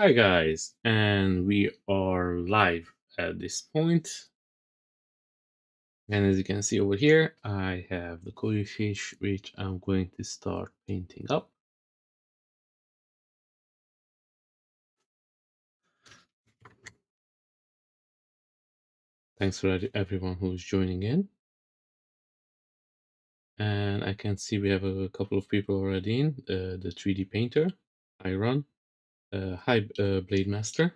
Hi guys, and we are live at this point. And as you can see over here, I have the koi fish, which I'm going to start painting up. Thanks for everyone who's joining in. And I can see we have a couple of people already in. The 3D painter, Iron. Hi, Blade Master.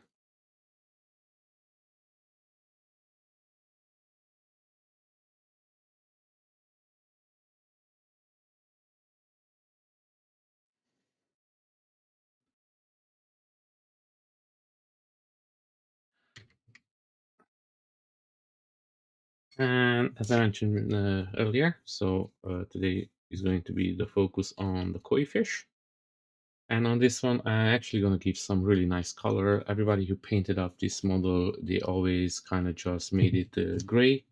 And as I mentioned earlier, today is going to be the focus on the koi fish. And on this one, I'm actually going to give some really nice color. Everybody who painted up this model, they always kind of just made it gray.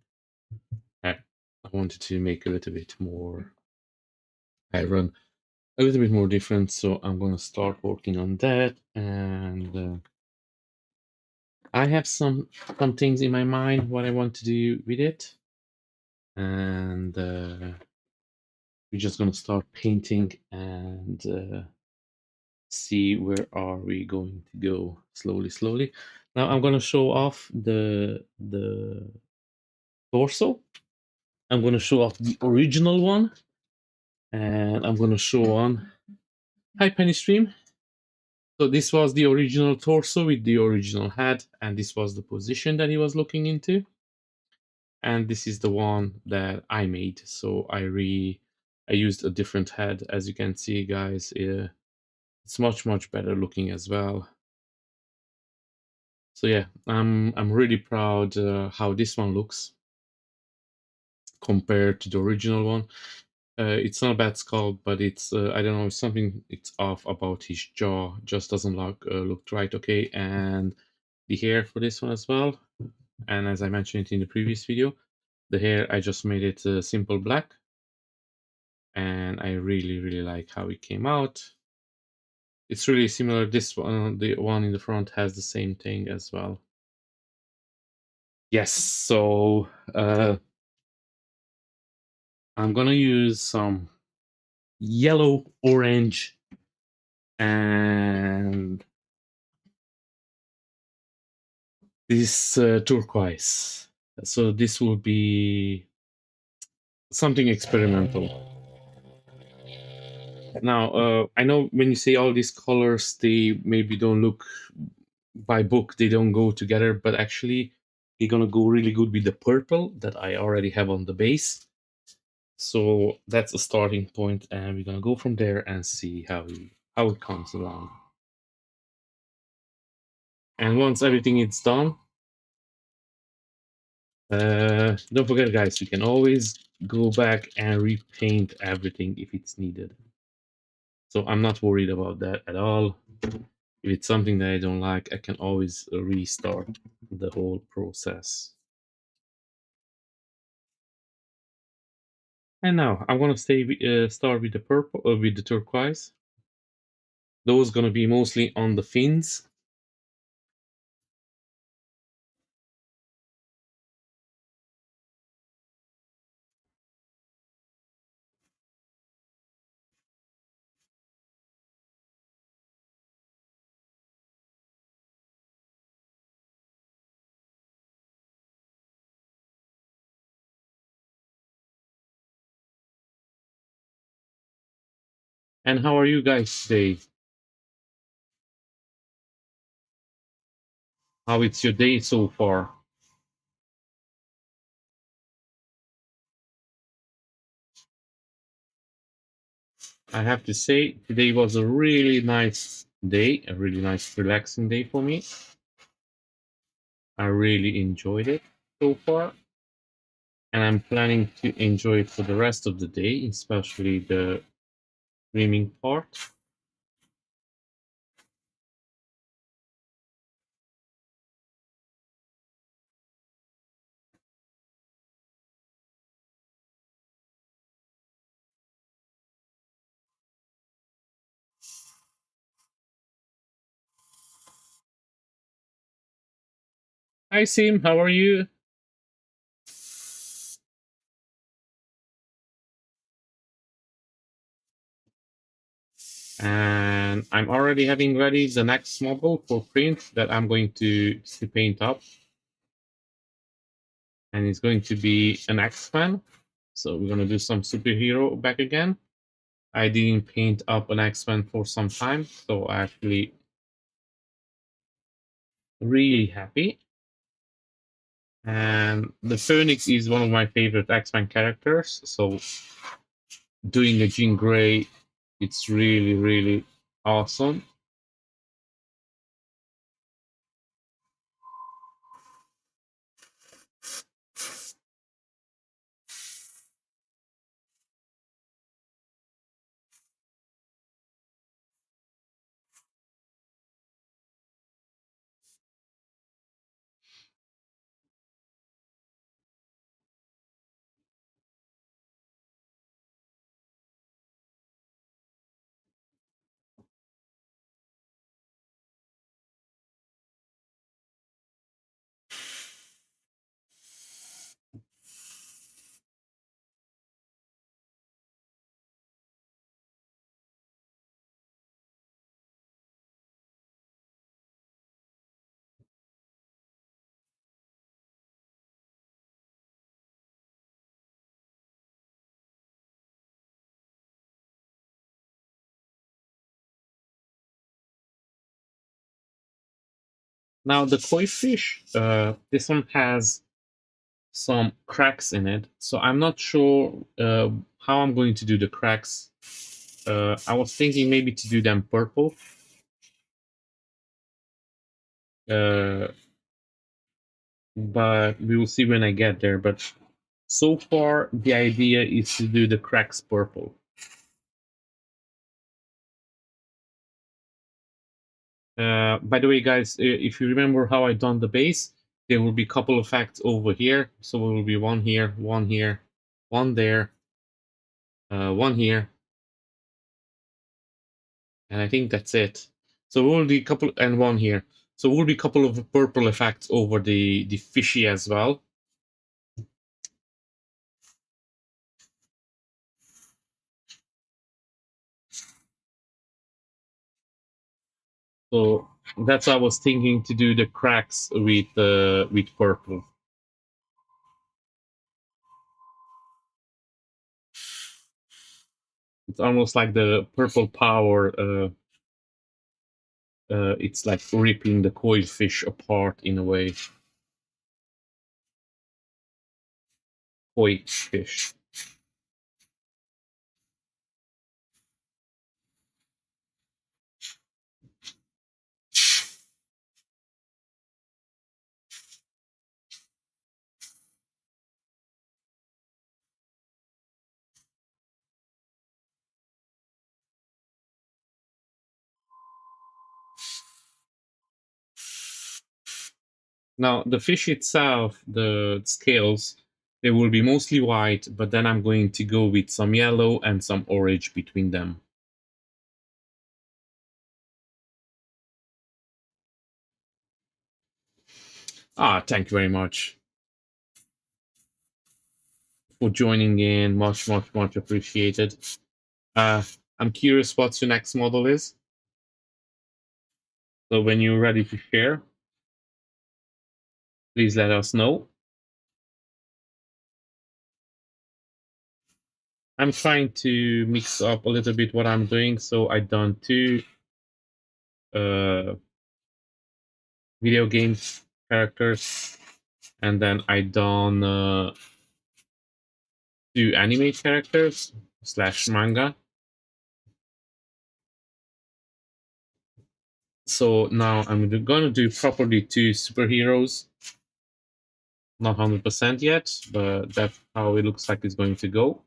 I wanted to make a little bit more iron, a little bit more different. So I'm going to start working on that. And I have some things in my mind what I want to do with it. And we're just going to start painting and see where are we going to go slowly. Now I'm going to show off the torso. I'm going to show off the original one, and I'm going to show on hi Penny Stream. So this was the original torso with the original head, and this was the position that he was looking into. And this is the one that I made. So I used a different head, as you can see, guys. It's much better looking as well. So yeah, I'm really proud how this one looks compared to the original one. It's not a bad sculpt, but it's I don't know, something it's off about his jaw. Just doesn't look right. Okay, and the hair for this one as well. And as I mentioned it in the previous video, the hair I just made it simple black, and I really like how it came out. It's really similar. This one, the one in the front, has the same thing as well. Yes, so I'm gonna use some yellow, orange, and this turquoise. So this will be something experimental. Now, I know when you say all these colors, they maybe don't look by book, they don't go together, but actually, they're gonna go really good with the purple that I already have on the base. So that's a starting point, and we're gonna go from there and see how it comes along. And once everything is done, don't forget, guys, you can always go back and repaint everything if it's needed. So I'm not worried about that at all. If it's something that I don't like, I can always restart the whole process. And now I'm gonna start with the purple, with the turquoise. Those gonna be mostly on the fins. And how are you guys today? How it's your day so far? I have to say, today was a really nice day, a really nice, relaxing day for me. I really enjoyed it so far, and I'm planning to enjoy it for the rest of the day, especially the streaming part. Hi Sim, how are you? And I'm already having ready the next model for print that I'm going to paint up. And it's going to be an X-Men. So we're gonna do some superhero back again. I didn't paint up an X-Men for some time, so actually really happy. And the Phoenix is one of my favorite X-Men characters, so doing a Jean Grey, it's really, really awesome. Now the koi fish, this one has some cracks in it, so I'm not sure how I'm going to do the cracks. I was thinking maybe to do them purple, uh, but we will see when I get there. But so far, the idea is to do the cracks purple. By the way, guys, if you remember how I done the base, there will be a couple of facts over here. So it will be one here, one there, one here, and I think that's it. So it will be a couple and one here. So it will be a couple of purple effects over the fishy as well. So that's why I was thinking to do the cracks with purple. It's almost like the purple power. It's like ripping the koi fish apart in a way. Koi fish. Now the fish itself, the scales, they will be mostly white, but then I'm going to go with some yellow and some orange between them. Ah, thank you very much for joining in. Much, much, much appreciated. Uh, I'm curious what your next model is. So when you're ready to share, please let us know. I'm trying to mix up a little bit what I'm doing. So I done two uh, video games characters, and then I done two anime characters slash manga. So now I'm gonna do properly two superheroes. Not 100% yet, but that's how it looks like it's going to go.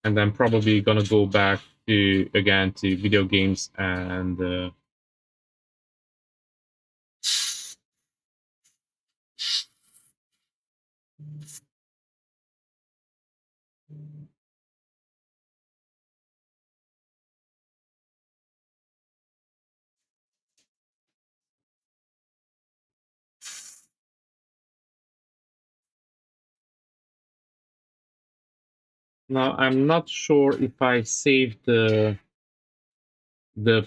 And then probably gonna go back to again to video games and Now I'm not sure if I saved the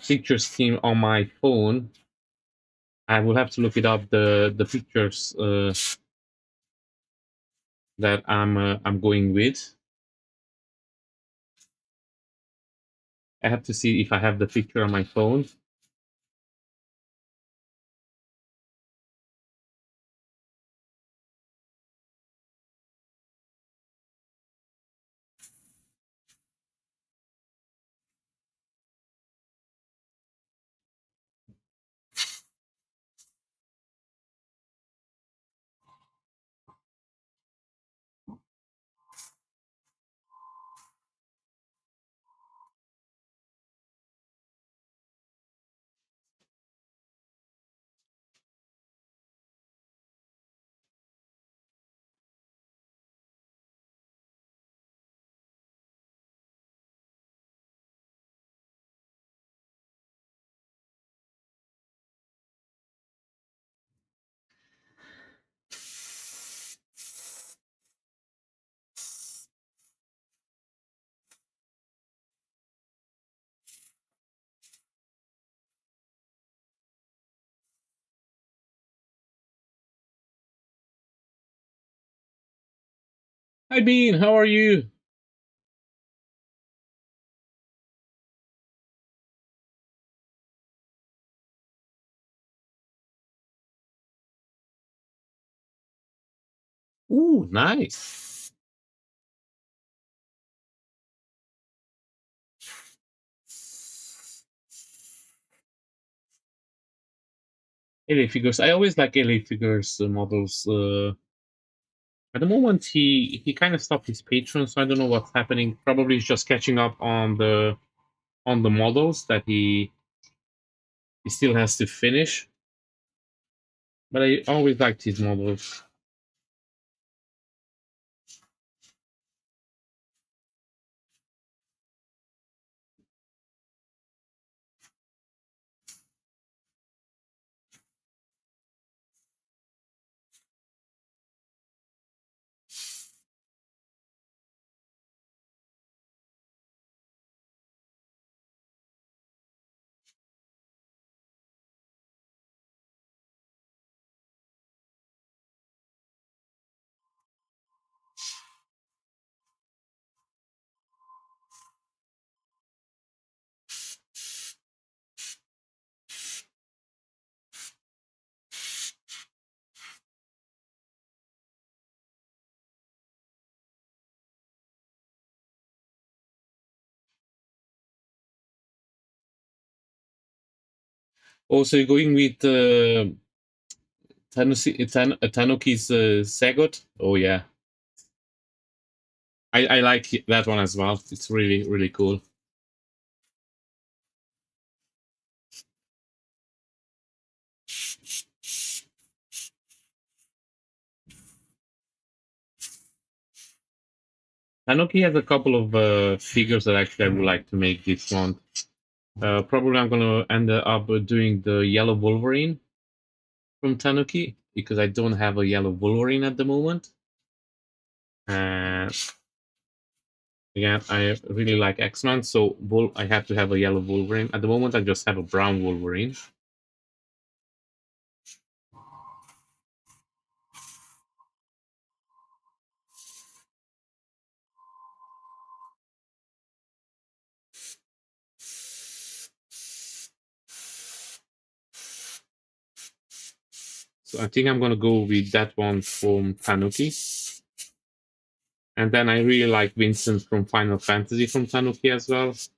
picture scheme on my phone. I will have to look it up. The pictures that I'm going with. I have to see if I have the picture on my phone. Hi Bean, how are you? Ooh, nice. LA figures. I always like LA figures models. At the moment, he kind of stopped his Patreon, so I don't know what's happening. Probably he's just catching up on the models that he still has to finish. But I always liked his models. Also going with Tanuki's Sagot. Oh yeah, I like that one as well. It's really really cool. Tanuki has a couple of figures that actually I would like to make this month. Probably I'm gonna end up doing the yellow Wolverine from Tanuki because I don't have a yellow Wolverine at the moment. And again, I really like X-Men, so I have to have a yellow Wolverine. At the moment, I just have a brown Wolverine. So I think I'm gonna go with that one from Tanuki. And then I really like Vincent from Final Fantasy from Tanuki as well. So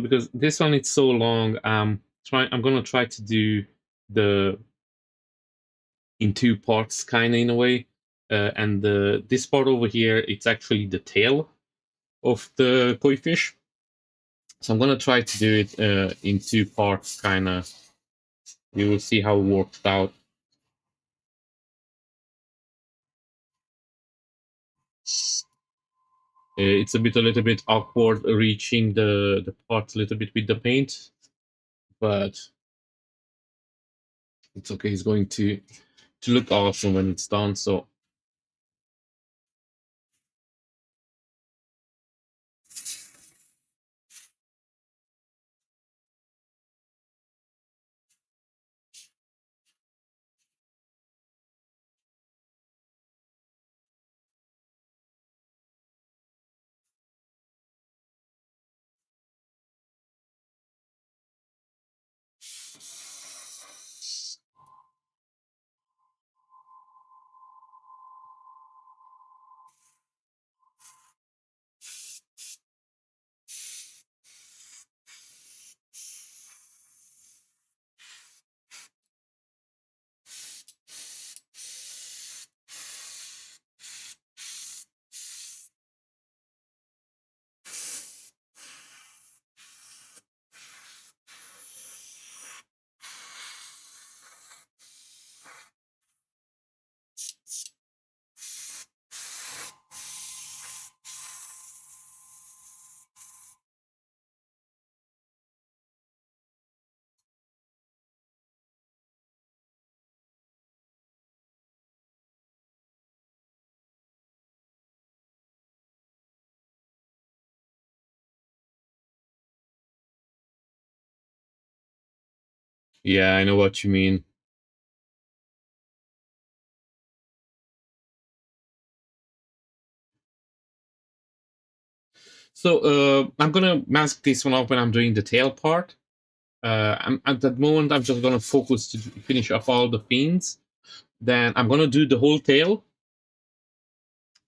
because this one is so long, I'm gonna try to do the in two parts, kind of in a way. And this part over here, it's actually the tail of the koi fish. So I'm gonna try to do it in two parts, kind of. You will see how it works out. It's a little bit awkward reaching the parts a little bit with the paint. but it's okay. It's going to look awesome when it's done. So yeah, I know what you mean. So I'm gonna mask this one up when I'm doing the tail part. I'm at that moment. I'm just gonna focus to finish off all the fins. Then I'm gonna do the whole tail,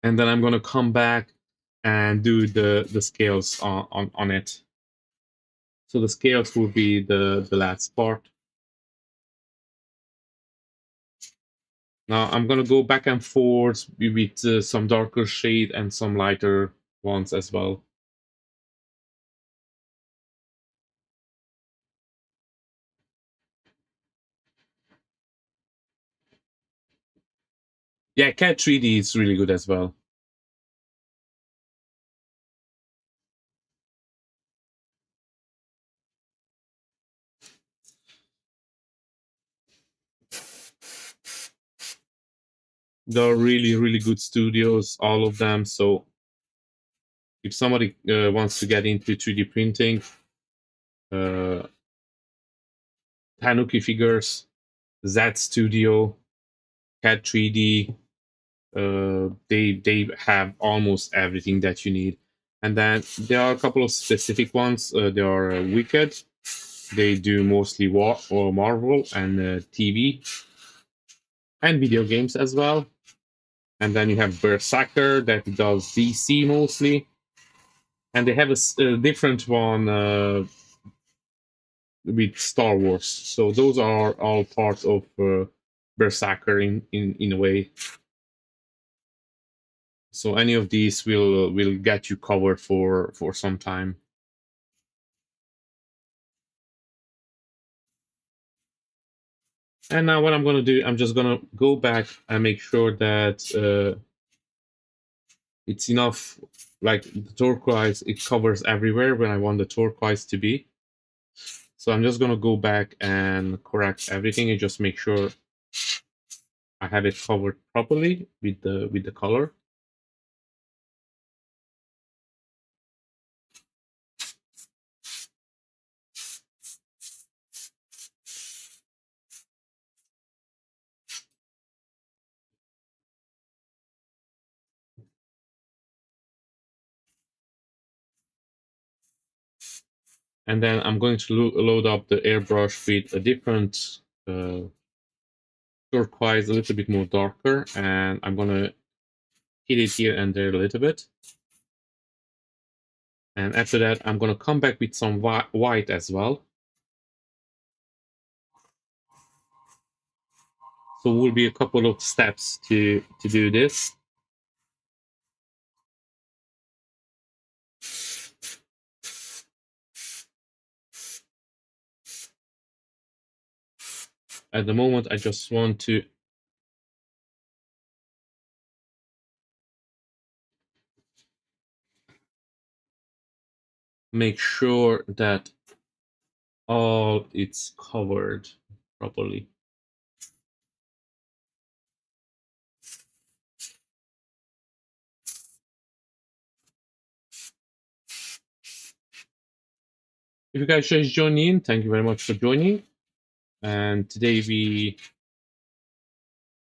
and then I'm gonna come back and do the scales on it. So the scales will be the last part. Now I'm gonna go back and forth with some darker shade and some lighter ones as well. Yeah, Cat 3D is really good as well. They're really good studios, all of them. So if somebody wants to get into 3D printing, uh, Tanuki Figures, Z Studio, Cat 3D, they have almost everything that you need. And then there are a couple of specific ones. They are Wicked. They do mostly War or Marvel and TV and video games as well. And then you have Berserker that does DC mostly, and they have a different one with Star Wars. So those are all parts of Berserker in a way. So any of these will get you covered for some time. And now what I'm gonna do, I'm just gonna go back and make sure that it's enough. Like the turquoise, it covers everywhere when I want the turquoise to be. So I'm just gonna go back and correct everything and just make sure I have it covered properly with the color. And then I'm going to load up the airbrush with a different turquoise, a little bit more darker, and I'm gonna hit it here and there a little bit. And after that, I'm gonna come back with some white as well. So will be a couple of steps to do this. At the moment, I just want to make sure that all it's covered properly. If you guys just joined in, thank you very much for joining. And today we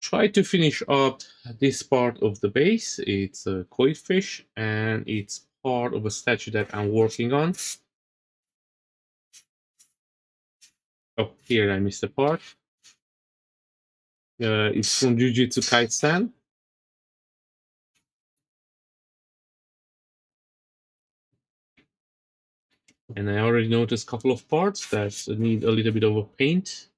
try to finish up this part of the base. It's a koi fish and it's part of a statue that I'm working on. Oh, here I missed a part. It's from Jujutsu Kaisen. And I already noticed a couple of parts that need a little bit of a paint.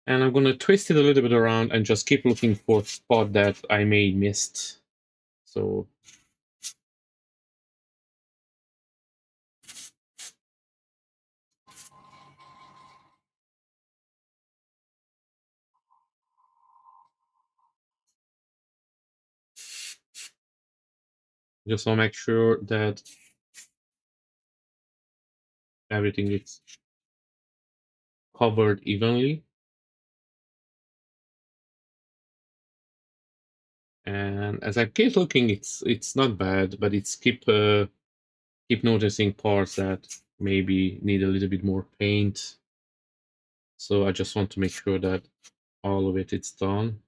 And I'm gonna twist it a little bit around and just keep looking for a spot that I may missed. So just want to make sure that everything is covered evenly. And as I keep looking, it's not bad, but it's keep noticing parts that maybe need a little bit more paint. So I just want to make sure that all of it is done.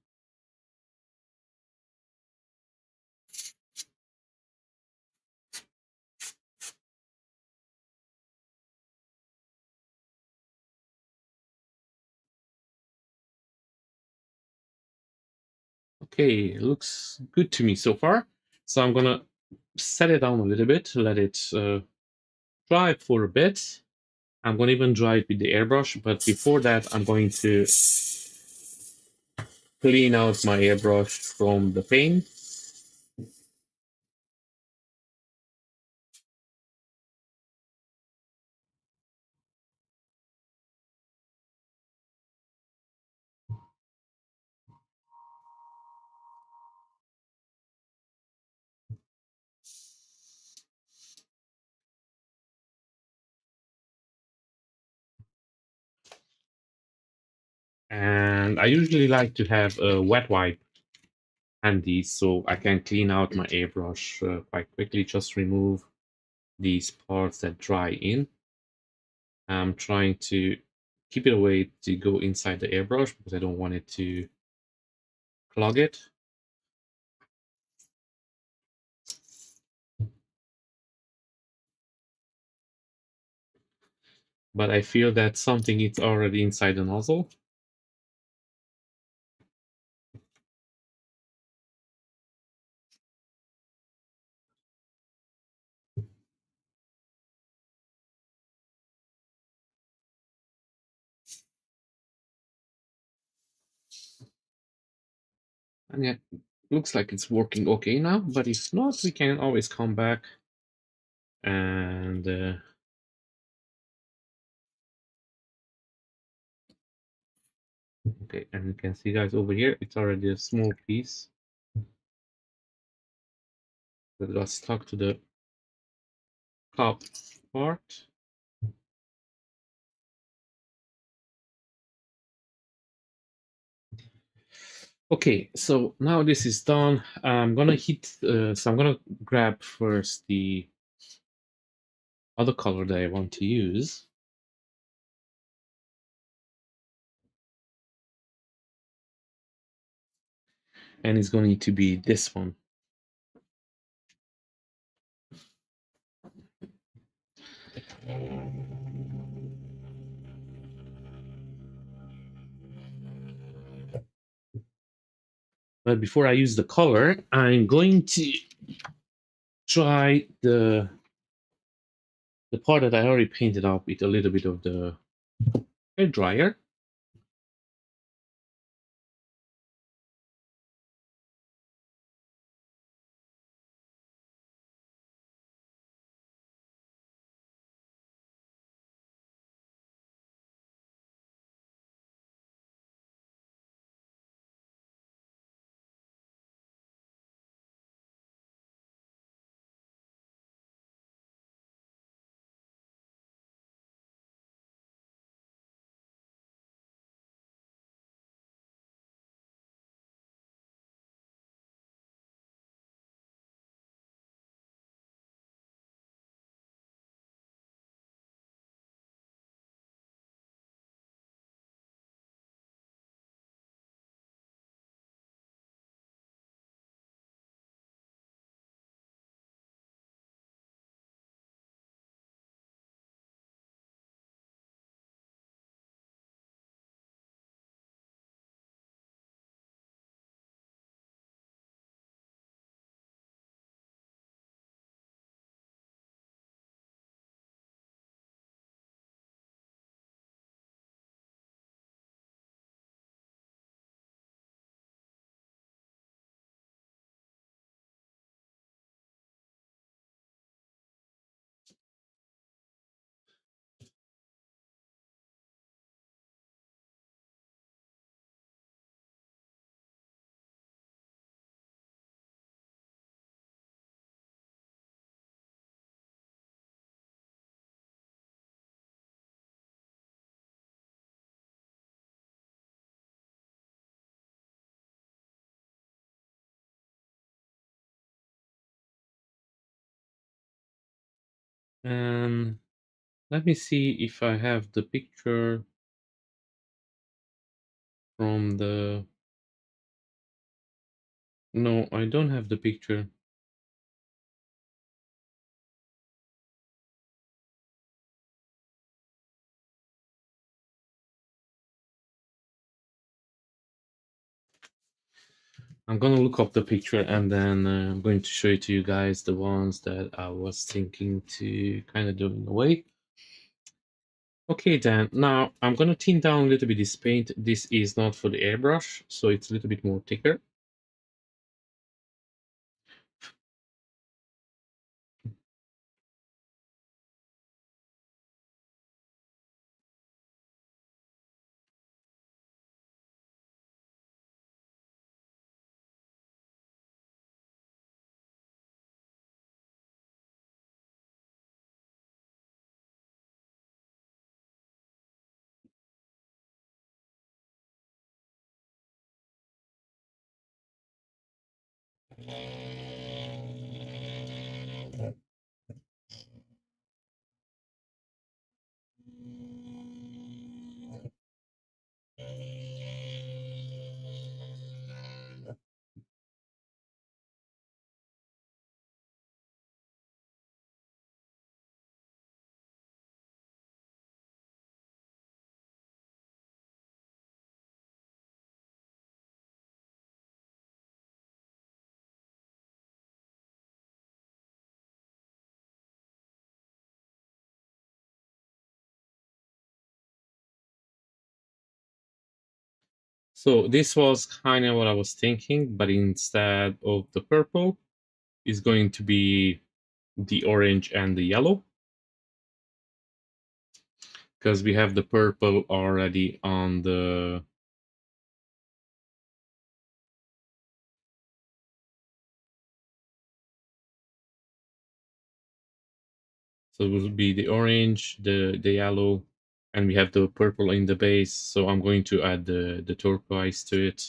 Okay, it looks good to me so far. So I'm gonna set it down a little bit, let it dry for a bit. I'm gonna even dry it with the airbrush, but before that, I'm going to clean out my airbrush from the paint. And I usually like to have a wet wipe handy so I can clean out my airbrush quite quickly, just remove these parts that dry in. I'm trying to keep it away to go inside the airbrush because I don't want it to clog it. But I feel that something is already inside the nozzle. And it looks like it's working okay now, but if not, we can always come back and okay, and you can see guys over here, it's already a small piece that got stuck to the top part. Okay, so now this is done. I'm gonna so I'm gonna grab first the other color that I want to use. And it's going to be this one. But before I use the color, I'm going to try the part that I already painted up with a little bit of the hair dryer. And let me see if I have the picture from the... No, I don't have the picture. I'm gonna look up the picture and then I'm going to show it to you guys, the ones that I was thinking to kind of do in a way. Okay, then now I'm gonna thin down a little bit this paint. This is not for the airbrush, so it's a little bit more thicker. So this was kind of what I was thinking, but instead of the purple, is going to be the orange and the yellow, because we have the purple already on the... So it will be the orange, the yellow, and we have the purple in the base. So I'm going to add the turquoise to it.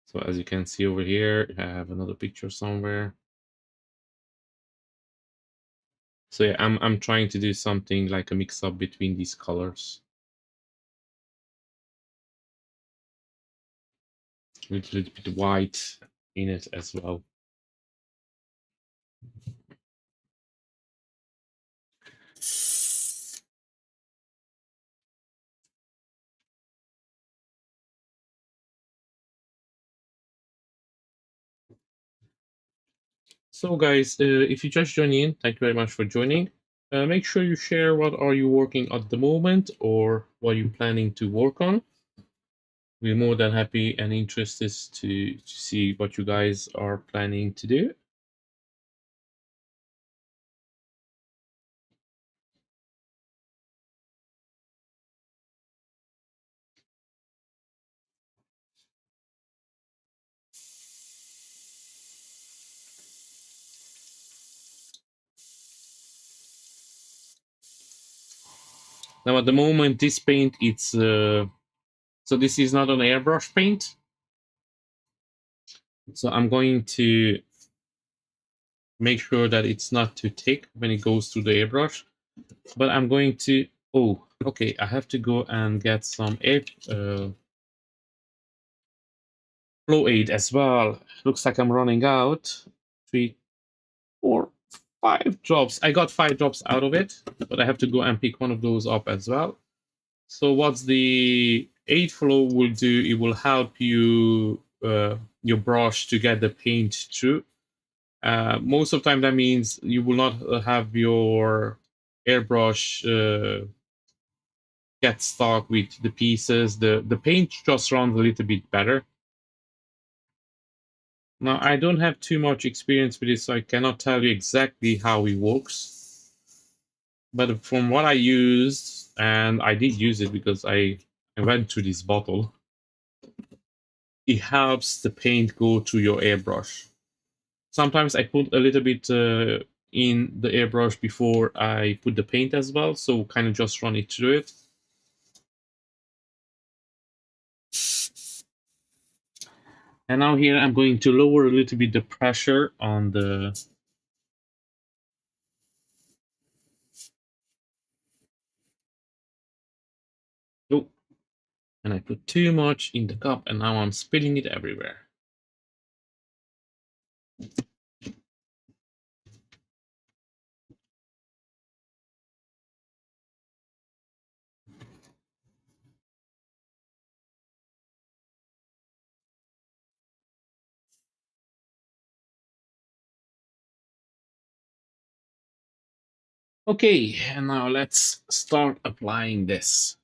So as you can see over here, I have another picture somewhere. So yeah, I'm trying to do something like a mix up between these colors, with a little bit of white in it as well. So guys, if you just joined in, thank you very much for joining. Make sure you share what are you working at the moment or what you're planning to work on. We're more than happy and interested to see what you guys are planning to do. Now at the moment, this paint, it's so this is not an airbrush paint. So I'm going to make sure that it's not too thick when it goes through the airbrush. But I'm going to... Oh, okay, I have to go and get some air flow aid as well. Looks like I'm running out. 3, 4, 5 drops. I got 5 drops out of it, but I have to go and pick one of those up as well. So what's the aid flow will do, it will help you your brush to get the paint through. Most of the time that means you will not have your airbrush get stuck with the pieces. The paint just runs a little bit better. Now I don't have too much experience with this, so I cannot tell you exactly how it works. But from what I used, and I did use it because I went through this bottle, it helps the paint go to your airbrush. Sometimes I put a little bit in the airbrush before I put the paint as well, so kind of just run it through it. And now here I'm going to lower a little bit the pressure on the And I put too much in the cup, and now I'm spilling it everywhere. Okay, and now let's start applying this.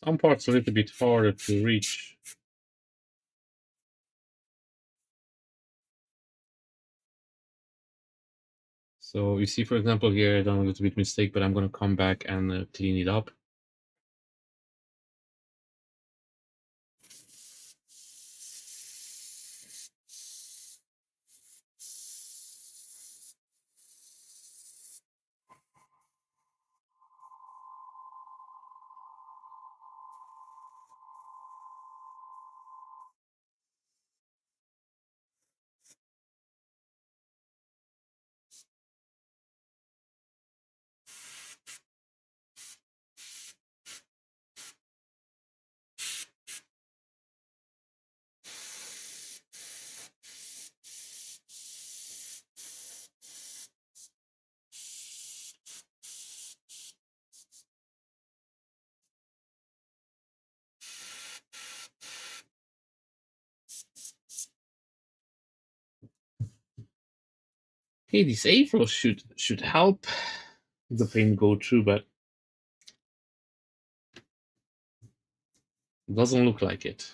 Some parts are a little bit harder to reach. So you see, for example, here I done a little bit mistake, but I'm gonna come back and clean it up. Okay, this April should help the paint go through, but it doesn't look like it.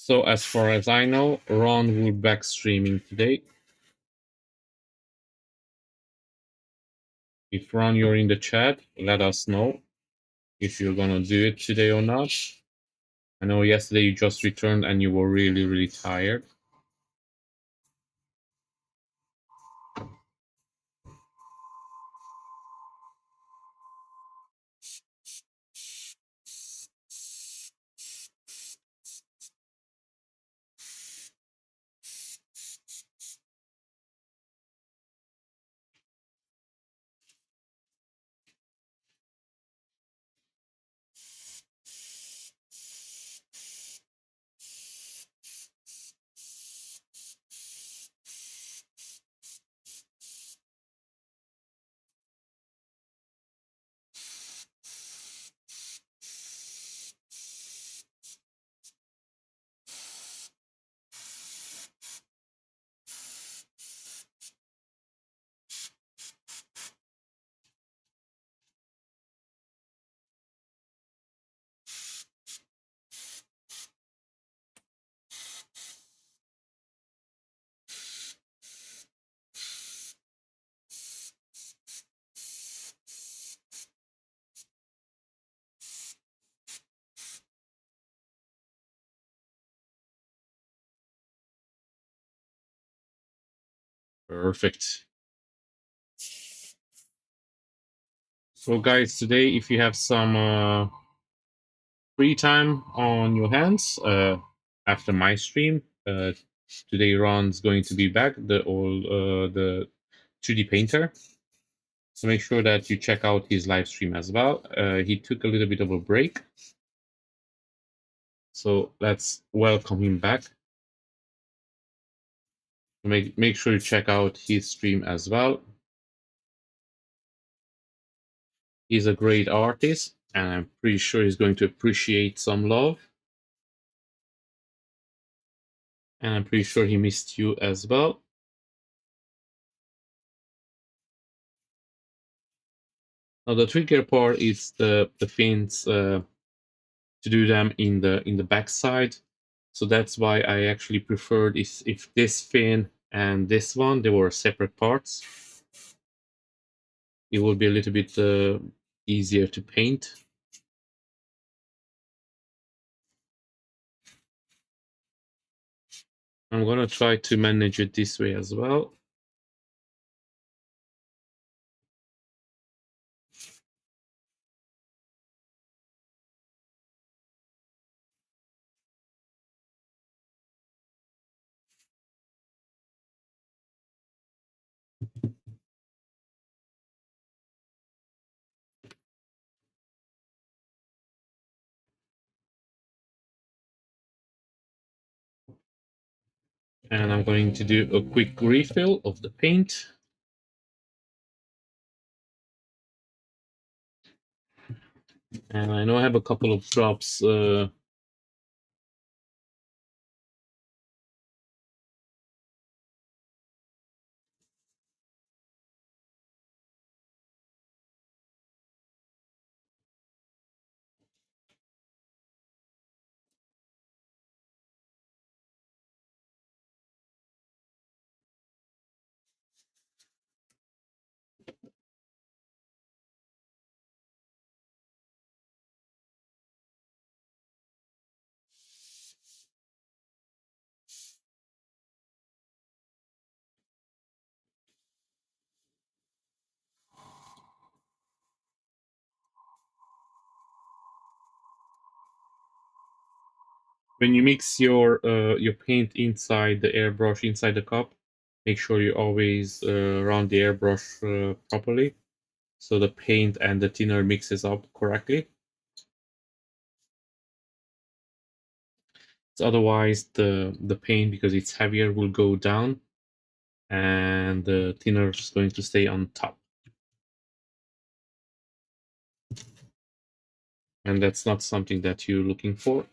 So as far as I know, Ron will back streaming today. If Ron, you're in the chat, let us know if you're gonna do it today or not. I know yesterday you just returned and you were really, really tired. Perfect. So guys, today if you have some free time on your hands after my stream, today Ron's going to be back, the 2D painter. So make sure that you check out his live stream as well. He took a little bit of a break, so let's welcome him back. Make sure you check out his stream as well. He's a great artist, and I'm pretty sure he's going to appreciate some love. And I'm pretty sure he missed you as well. Now the trickier part is the fins to do them in the backside. So that's why I actually preferred if this fin and this one they were separate parts. It would be a little bit easier to paint. I'm gonna try to manage it this way as well. And I'm going to do a quick refill of the paint. And I know I have a couple of drops when you mix your paint inside the airbrush, inside the cup, make sure you always run the airbrush properly, so the paint and the thinner mixes up correctly. So otherwise, the paint, because it's heavier, will go down, and the thinner is going to stay on top. And that's not something that you're looking for.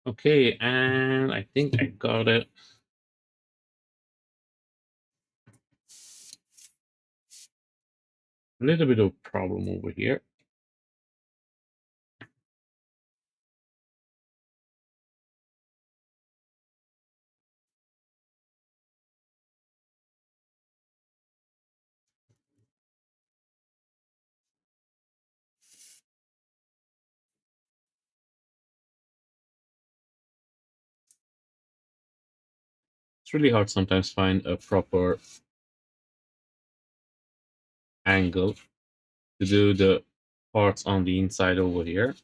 Okay, and I think I got a little bit of problem over here. It's really hard sometimes find a proper angle to do the parts on the inside over here.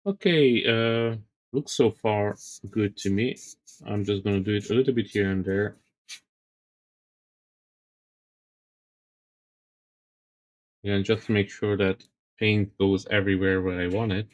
Okay, looks so far good to me. I'm just gonna do it a little bit here and there. And just to make sure that paint goes everywhere where I want it.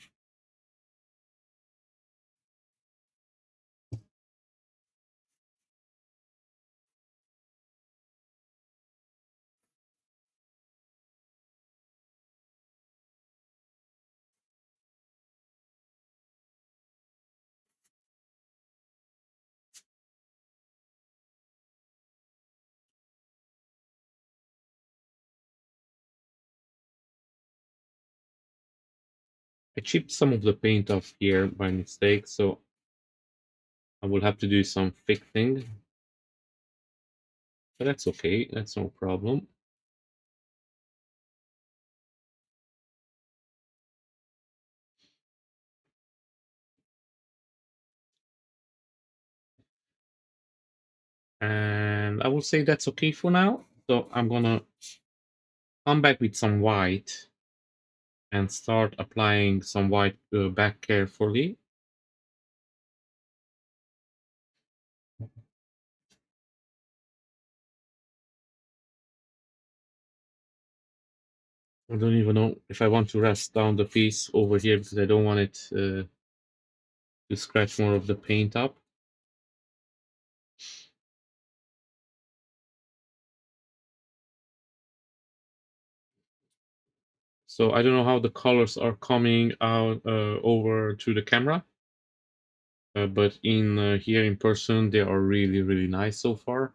I chipped some of the paint off here by mistake, so I will have to do some fixing. But that's okay, that's no problem. And I will say that's okay for now. So I'm gonna come back with some white and start applying some white back carefully. I don't even know if I want to rest down the piece over here because I don't want it to scratch more of the paint up. So I don't know how the colors are coming out over to the camera, but in here in person they are really really nice so far.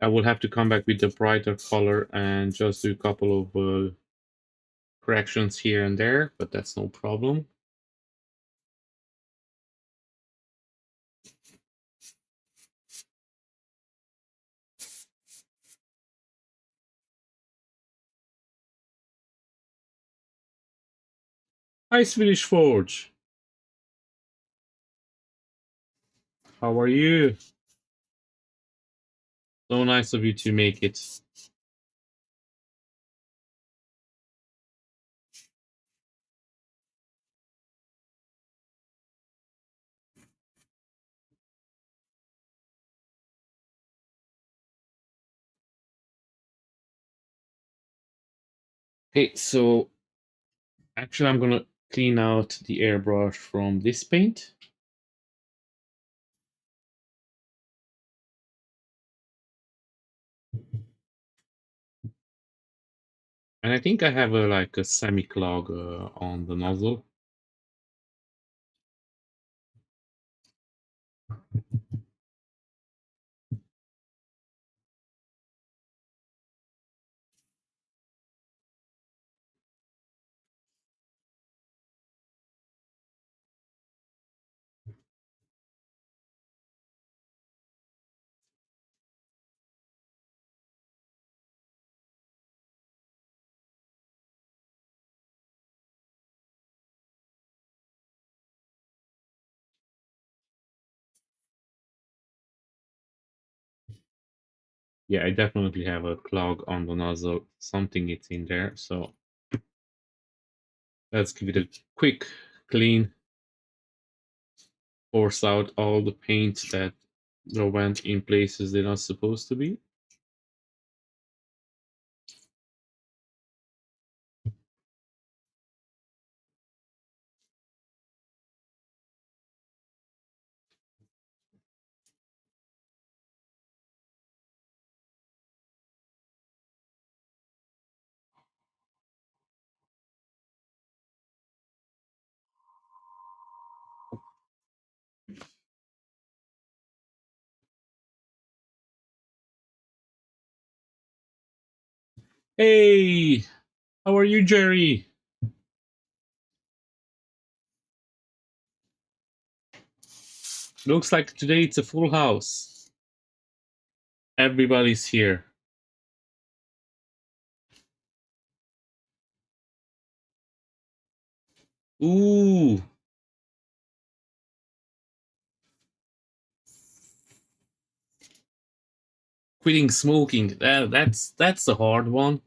I will have to come back with the brighter color and just do a couple of corrections here and there, but that's no problem. Hi Swedish Forge, how are you? So nice of you to make it. Okay, so actually I'm gonna clean out the airbrush from this paint. And I think I have like a semi-clog on the nozzle. Yeah, I definitely have a clog on the nozzle. Something is in there. So let's give it a quick clean. Force out all the paint that went in places they're not supposed to be. Hey, how are you, Jerry? Looks like today it's a full house. Everybody's here. Ooh, quitting smoking. That's a hard one.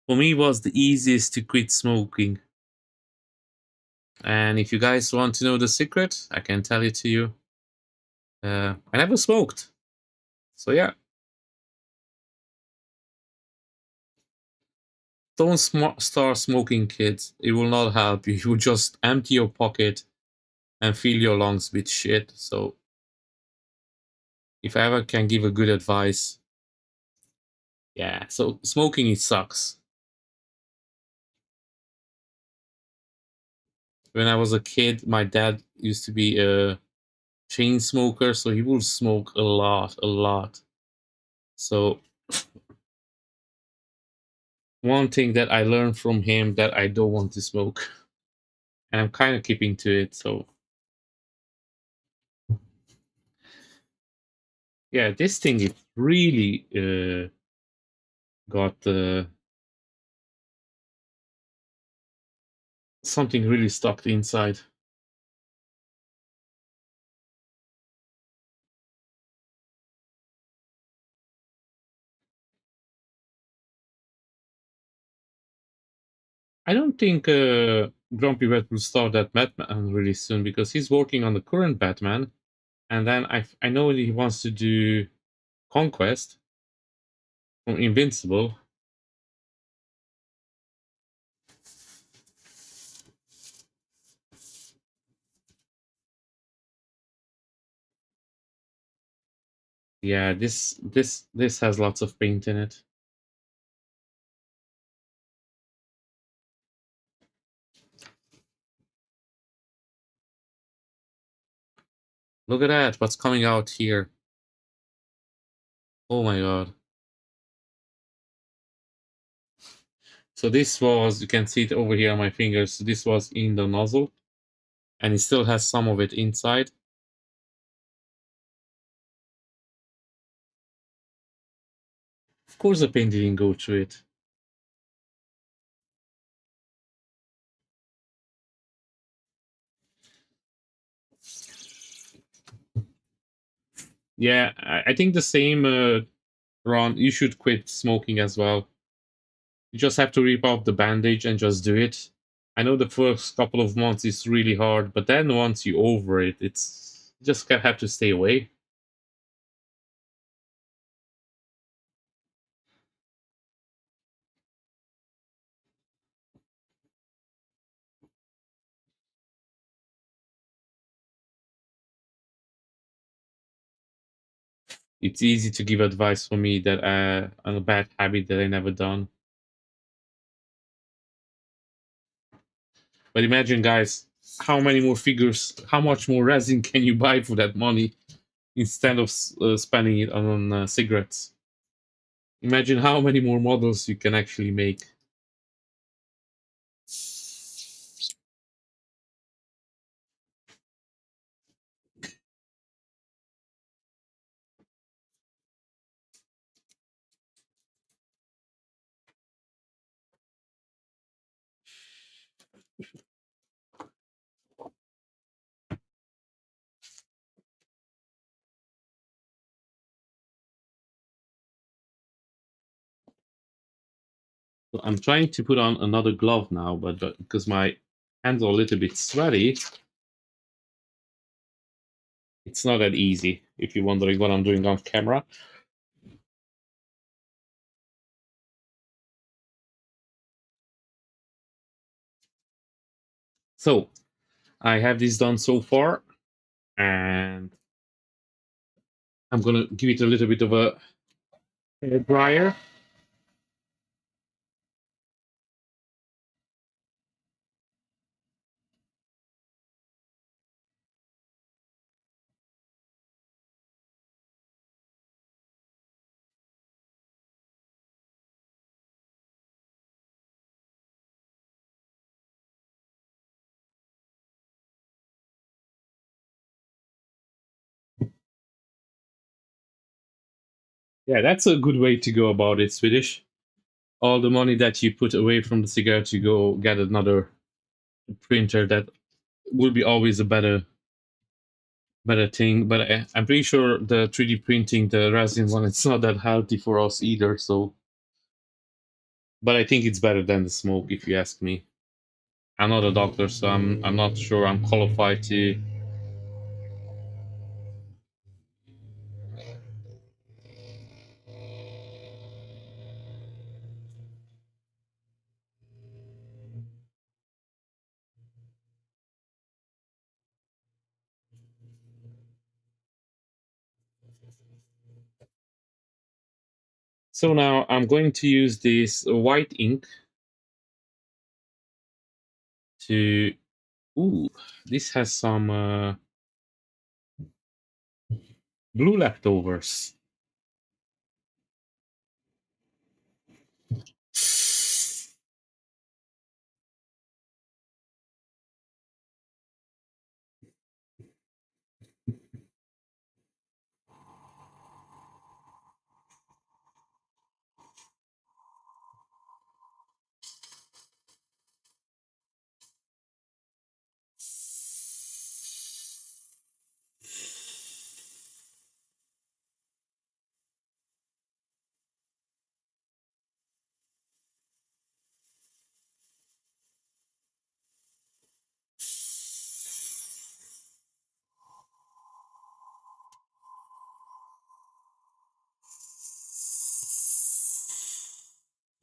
For me, it was the easiest to quit smoking. And if you guys want to know the secret, I can tell it to you. I never smoked. So yeah, don't start smoking, kids. It will not help you. You will just empty your pocket and fill your lungs with shit. So if I ever can give a good advice, yeah. So smoking, it sucks. When I was a kid, my dad used to be a chain smoker, so he would smoke a lot, a lot. So one thing that I learned from him that I don't want to smoke, and I'm kind of keeping to it. So yeah, this thing it really got something really stuck inside. I don't think Grumpy Red will start that Batman really soon because he's working on the current Batman, and then I know that he wants to do Conquest from Invincible. Yeah, this has lots of paint in it. Look at that! What's coming out here? Oh my god! So this was, you can see it over here on my fingers. So this was in the nozzle, and it still has some of it inside. Of course, the paint didn't go through it. Yeah, I think the same, Ron. You should quit smoking as well. You just have to rip off the bandage and just do it. I know the first couple of months is really hard, but then once you over it, it's you just have to stay away. It's easy to give advice for me that on a bad habit that I never done. But imagine, guys, how many more figures, how much more resin can you buy for that money instead of spending it on cigarettes? Imagine how many more models you can actually make. So I'm trying to put on another glove now, but because my hands are a little bit sweaty, it's not that easy. If you're wondering what I'm doing off camera. So I have this done so far, and I'm gonna give it a little bit of a hair dryer. Yeah, that's a good way to go about it, Swedish. All the money that you put away from the cigarette, you go get another printer that will be always a better thing. But I'm pretty sure the 3D printing, the resin one, it's not that healthy for us either. So, but I think it's better than the smoke, if you ask me. I'm not a doctor, so I'm not sure I'm qualified to. So now I'm going to use this white ink to. Ooh, this has some blue leftovers.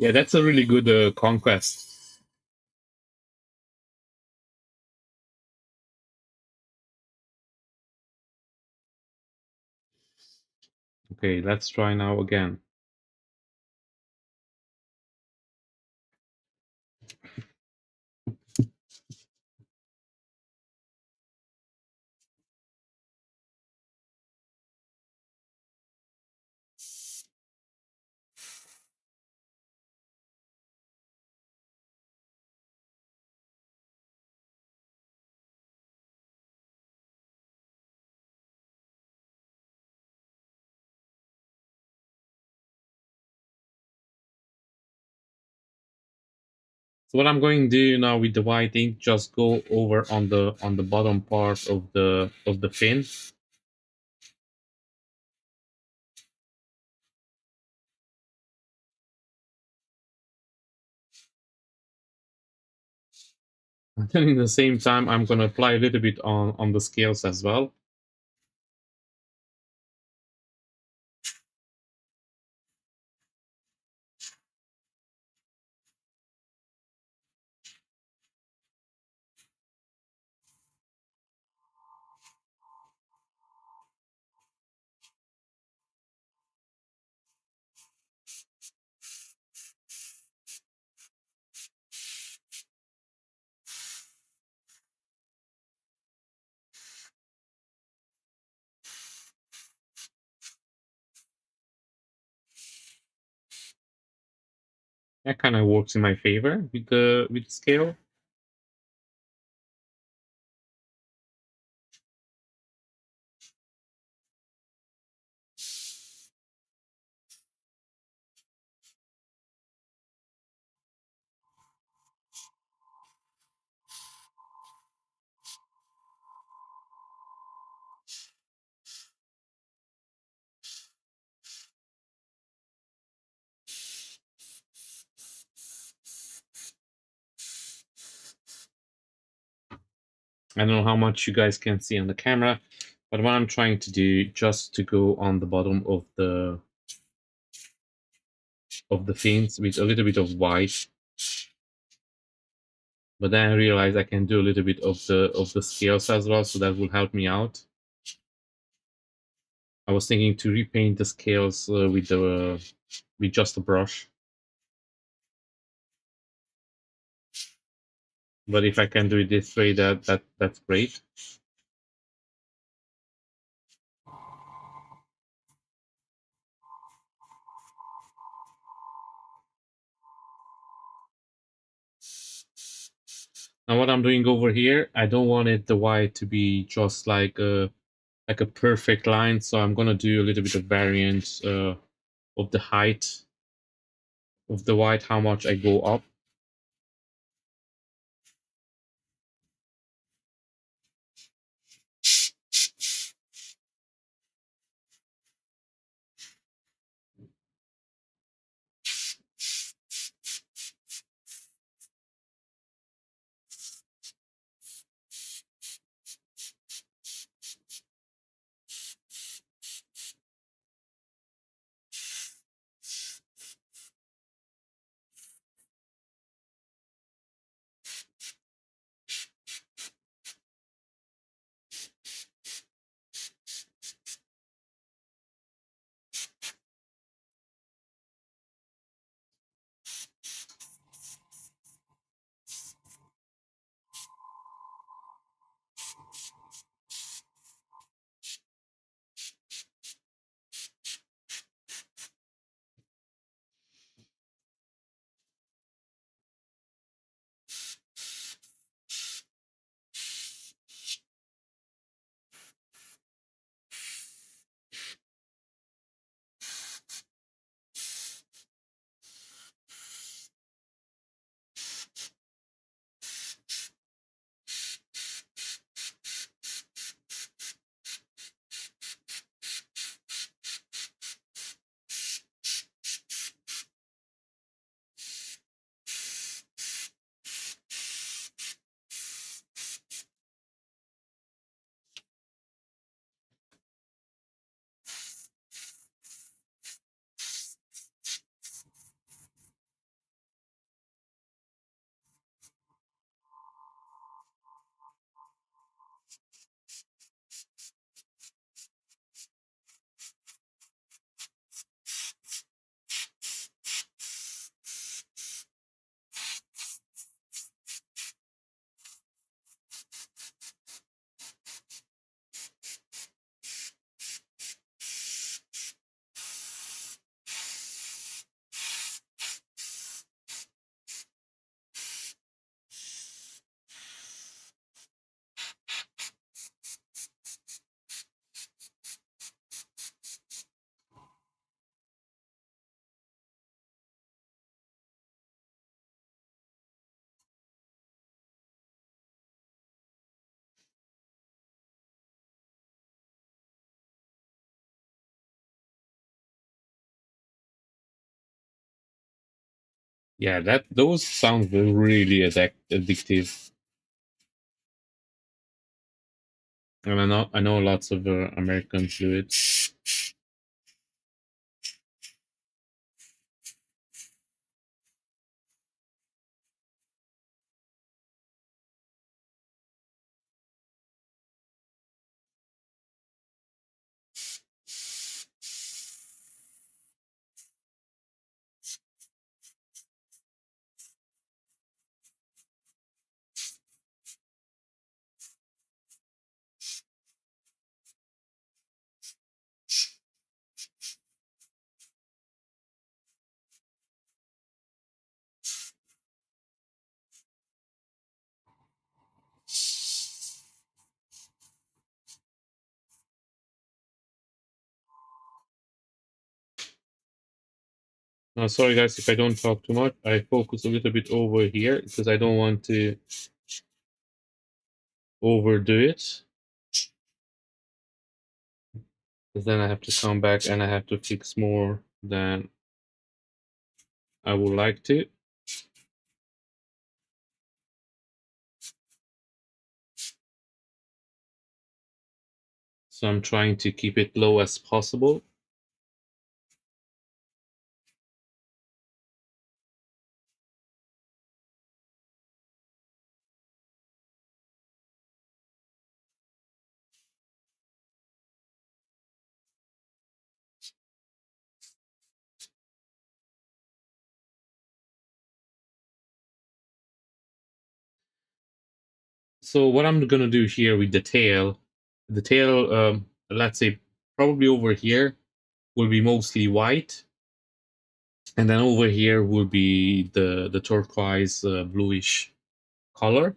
Yeah, that's a really good conquest. Okay, let's try now again. So what I'm going to do now with the white ink, just go over on the bottom part of the fin. And then in the same time, I'm going to apply a little bit on the scales as well. That kind of works in my favor with the scale. I don't know how much you guys can see on the camera, but what I'm trying to do just to go on the bottom of the fins with a little bit of white. But then I realized I can do a little bit of the scales as well, so that will help me out. I was thinking to repaint the scales with just a brush. But if I can do it this way, that's great. Now what I'm doing over here, I don't want it the white to be just like a perfect line, so I'm gonna do a little bit of variance of the height of the white, how much I go up. Yeah, that those sound really addictive. And I know lots of Americans do it. Now, sorry guys if I don't talk too much. I focus a little bit over here because I don't want to overdo it. Because then I have to come back and I have to fix more than I would like to. So I'm trying to keep it low as possible. So what I'm gonna do here with the tail, let's say probably over here will be mostly white, and then over here will be the turquoise bluish color.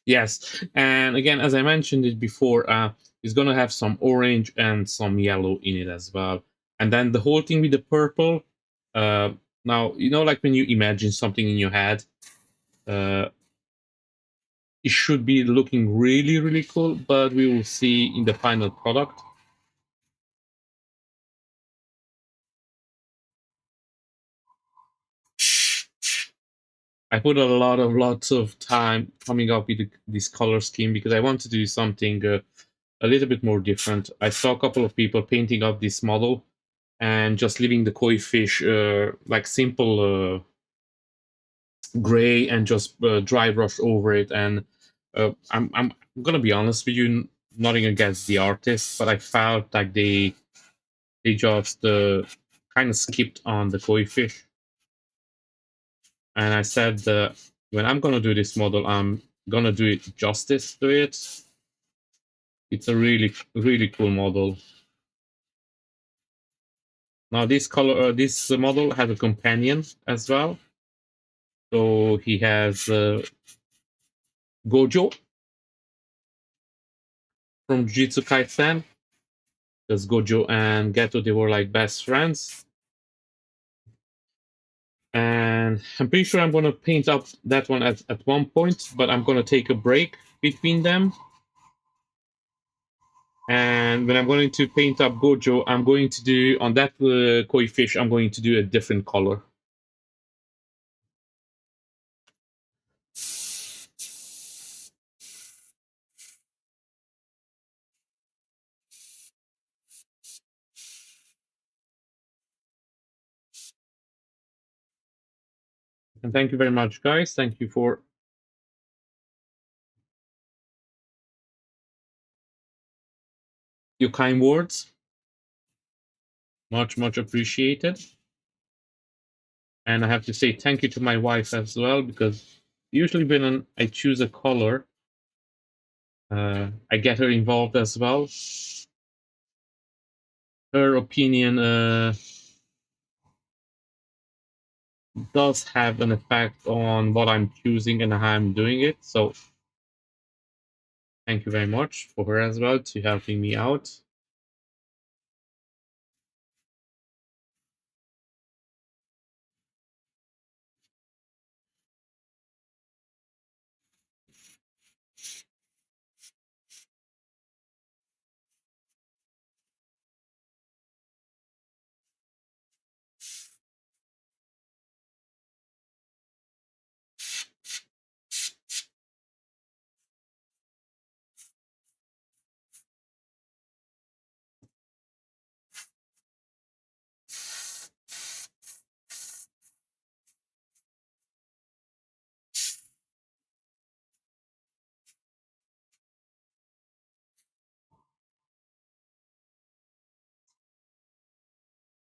Yes, and again, as I mentioned it before, it's gonna have some orange and some yellow in it as well, and then the whole thing with the purple. Uh, Now like when you imagine something in your head, uh, it should be looking really, really cool, but we will see in the final product. I put lots of time coming up with this color scheme because I want to do something a little bit more different. I saw a couple of people painting up this model and just leaving the koi fish like simple gray and just dry brush over it. And I'm gonna be honest with you, nothing against the artist, but I felt like they just kind of skipped on the koi fish. And I said when I'm gonna do this model, I'm gonna do it justice to it. It's a really really cool model. Now this model has a companion as well. So he has Gojo from Jujutsu Kaisen. Because Gojo and Geto, they were like best friends. And I'm pretty sure I'm gonna paint up that one at one point, but I'm gonna take a break between them. And when I'm going to paint up Gojo, I'm going to do on that koi fish. I'm going to do a different color. And thank you very much, guys. Thank you for your kind words. Much, much appreciated. And I have to say thank you to my wife as well, because usually when I choose a color, I get her involved as well. Her opinion does have an effect on what I'm choosing and how I'm doing it. So thank you very much for her as well to helping me out.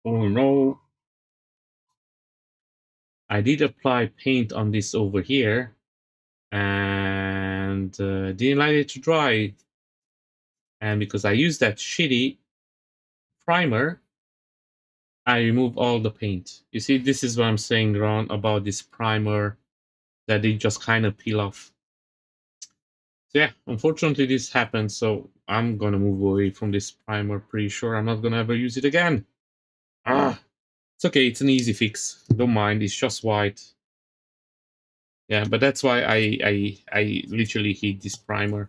Oh no, I did apply paint on this over here and didn't like it to dry. And because I used that shitty primer, I remove all the paint. You see, this is what I'm saying, Ron, about this primer that they just kind of peel off. So yeah, unfortunately this happened, so I'm gonna move away from this primer. Pretty sure I'm not gonna ever use it again. Ah, it's okay, it's an easy fix. Don't mind, it's just white. Yeah, but that's why I literally hate this primer.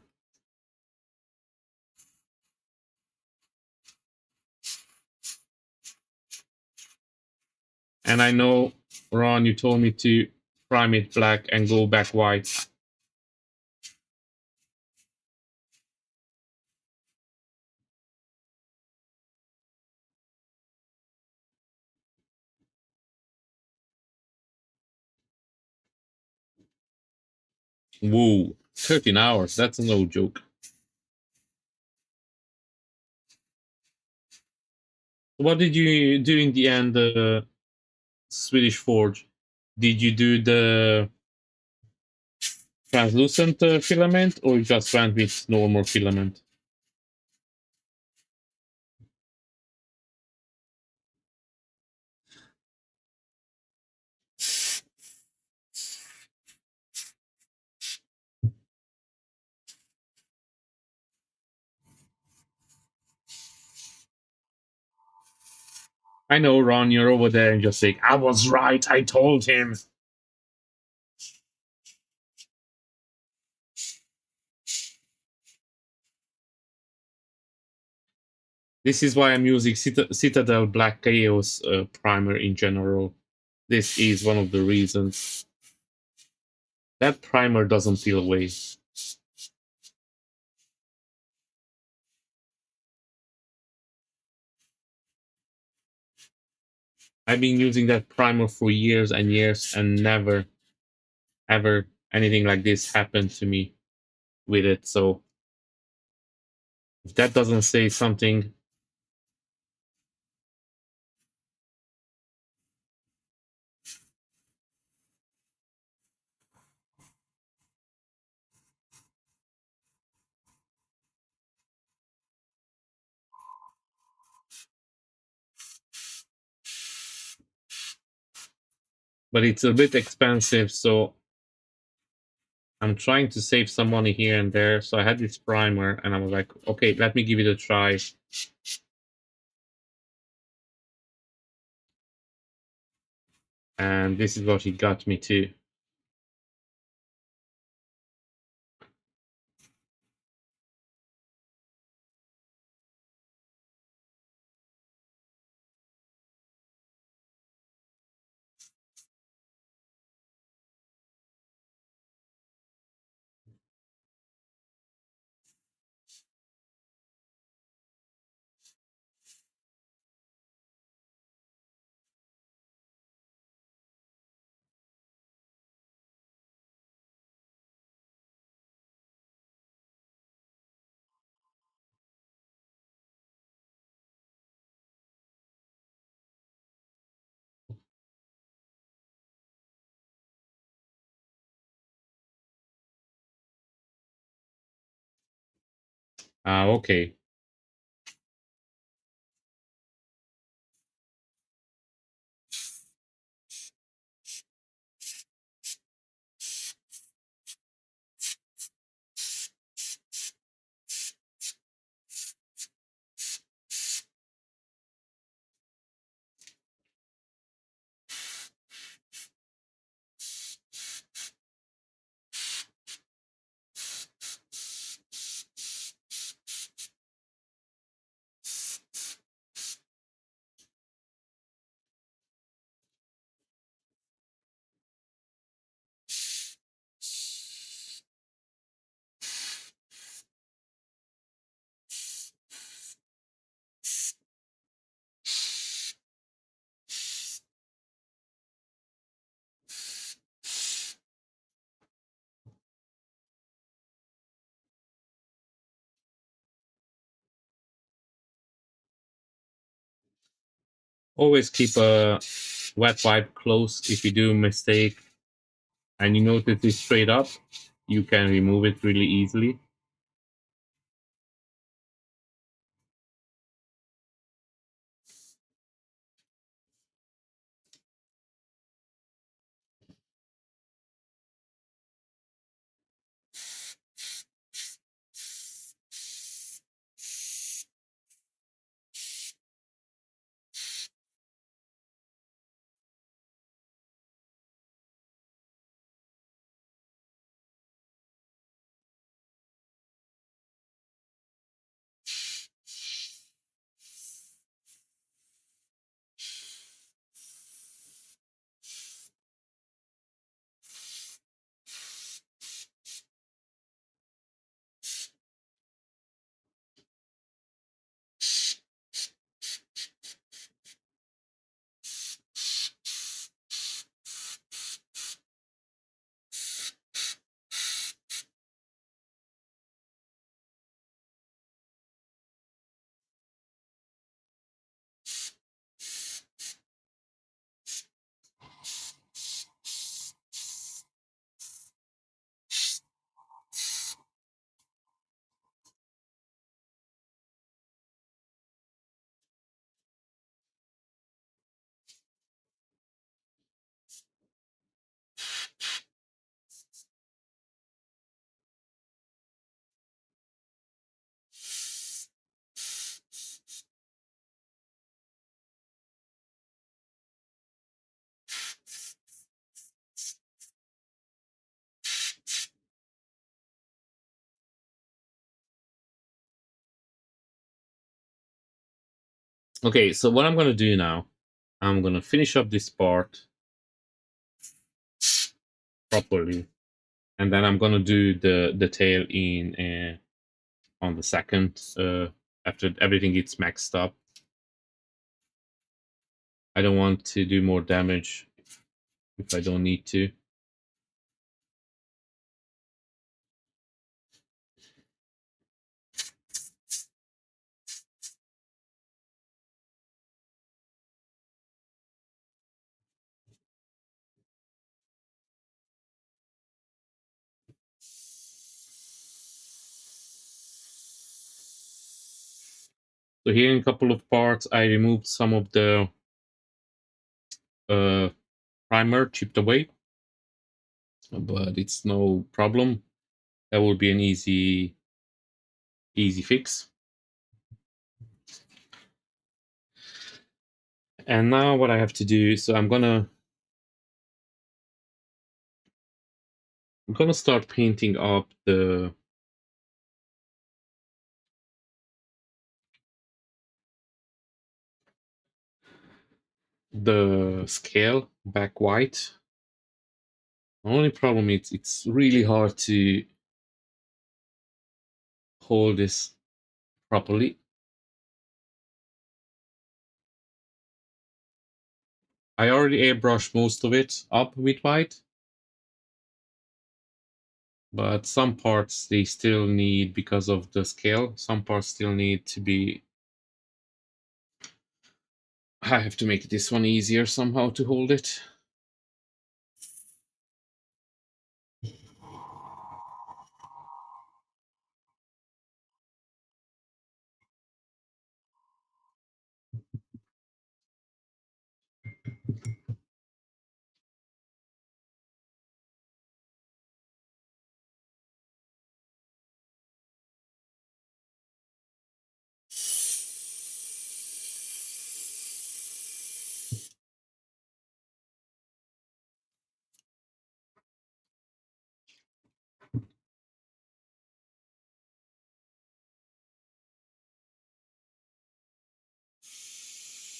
And I know, Ron, you told me to prime it black and go back white. Whoa, 13 hours, that's no joke. What did you do in the end, Swedish Forge? Did you do the translucent filament or you just went with normal filament? I know, Ron, you're over there and just saying, I was right, I told him. This is why I'm using Citadel Black Chaos primer in general. This is one of the reasons. That primer doesn't peel away. I've been using that primer for years and years and never, ever anything like this happened to me with it. So if that doesn't say something, but it's a bit expensive, so I'm trying to save some money here and there. So I had this primer and I was like, okay, let me give it a try. And this is what he got me to. Ah, okay. Always keep a wet wipe close. If you do a mistake and you notice it's straight up, you can remove it really easily. Okay, so what I'm gonna do now, I'm gonna finish up this part properly, and then I'm gonna do the tail in on the second after everything gets maxed up. I don't want to do more damage if I don't need to. So here in a couple of parts, I removed some of the uh, primer, chipped away, but it's no problem. That will be an easy fix. And now what I have to do, so I'm gonna start painting up the scale back white. The only problem is it's really hard to hold this properly. I already airbrushed most of it up with white, but some parts they still need, because of the scale, some parts still need to be. I have to make this one easier somehow to hold it.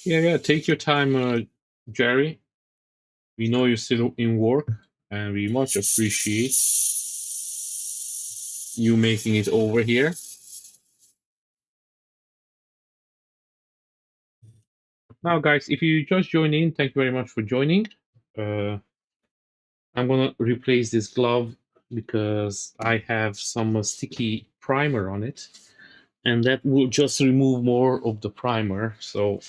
Yeah, yeah. Take your time, Jerry. We know you're still in work, and we much appreciate you making it over here. Now, guys, if you just joined in, thank you very much for joining. Uh, I'm gonna replace this glove because I have some sticky primer on it, and that will just remove more of the primer. So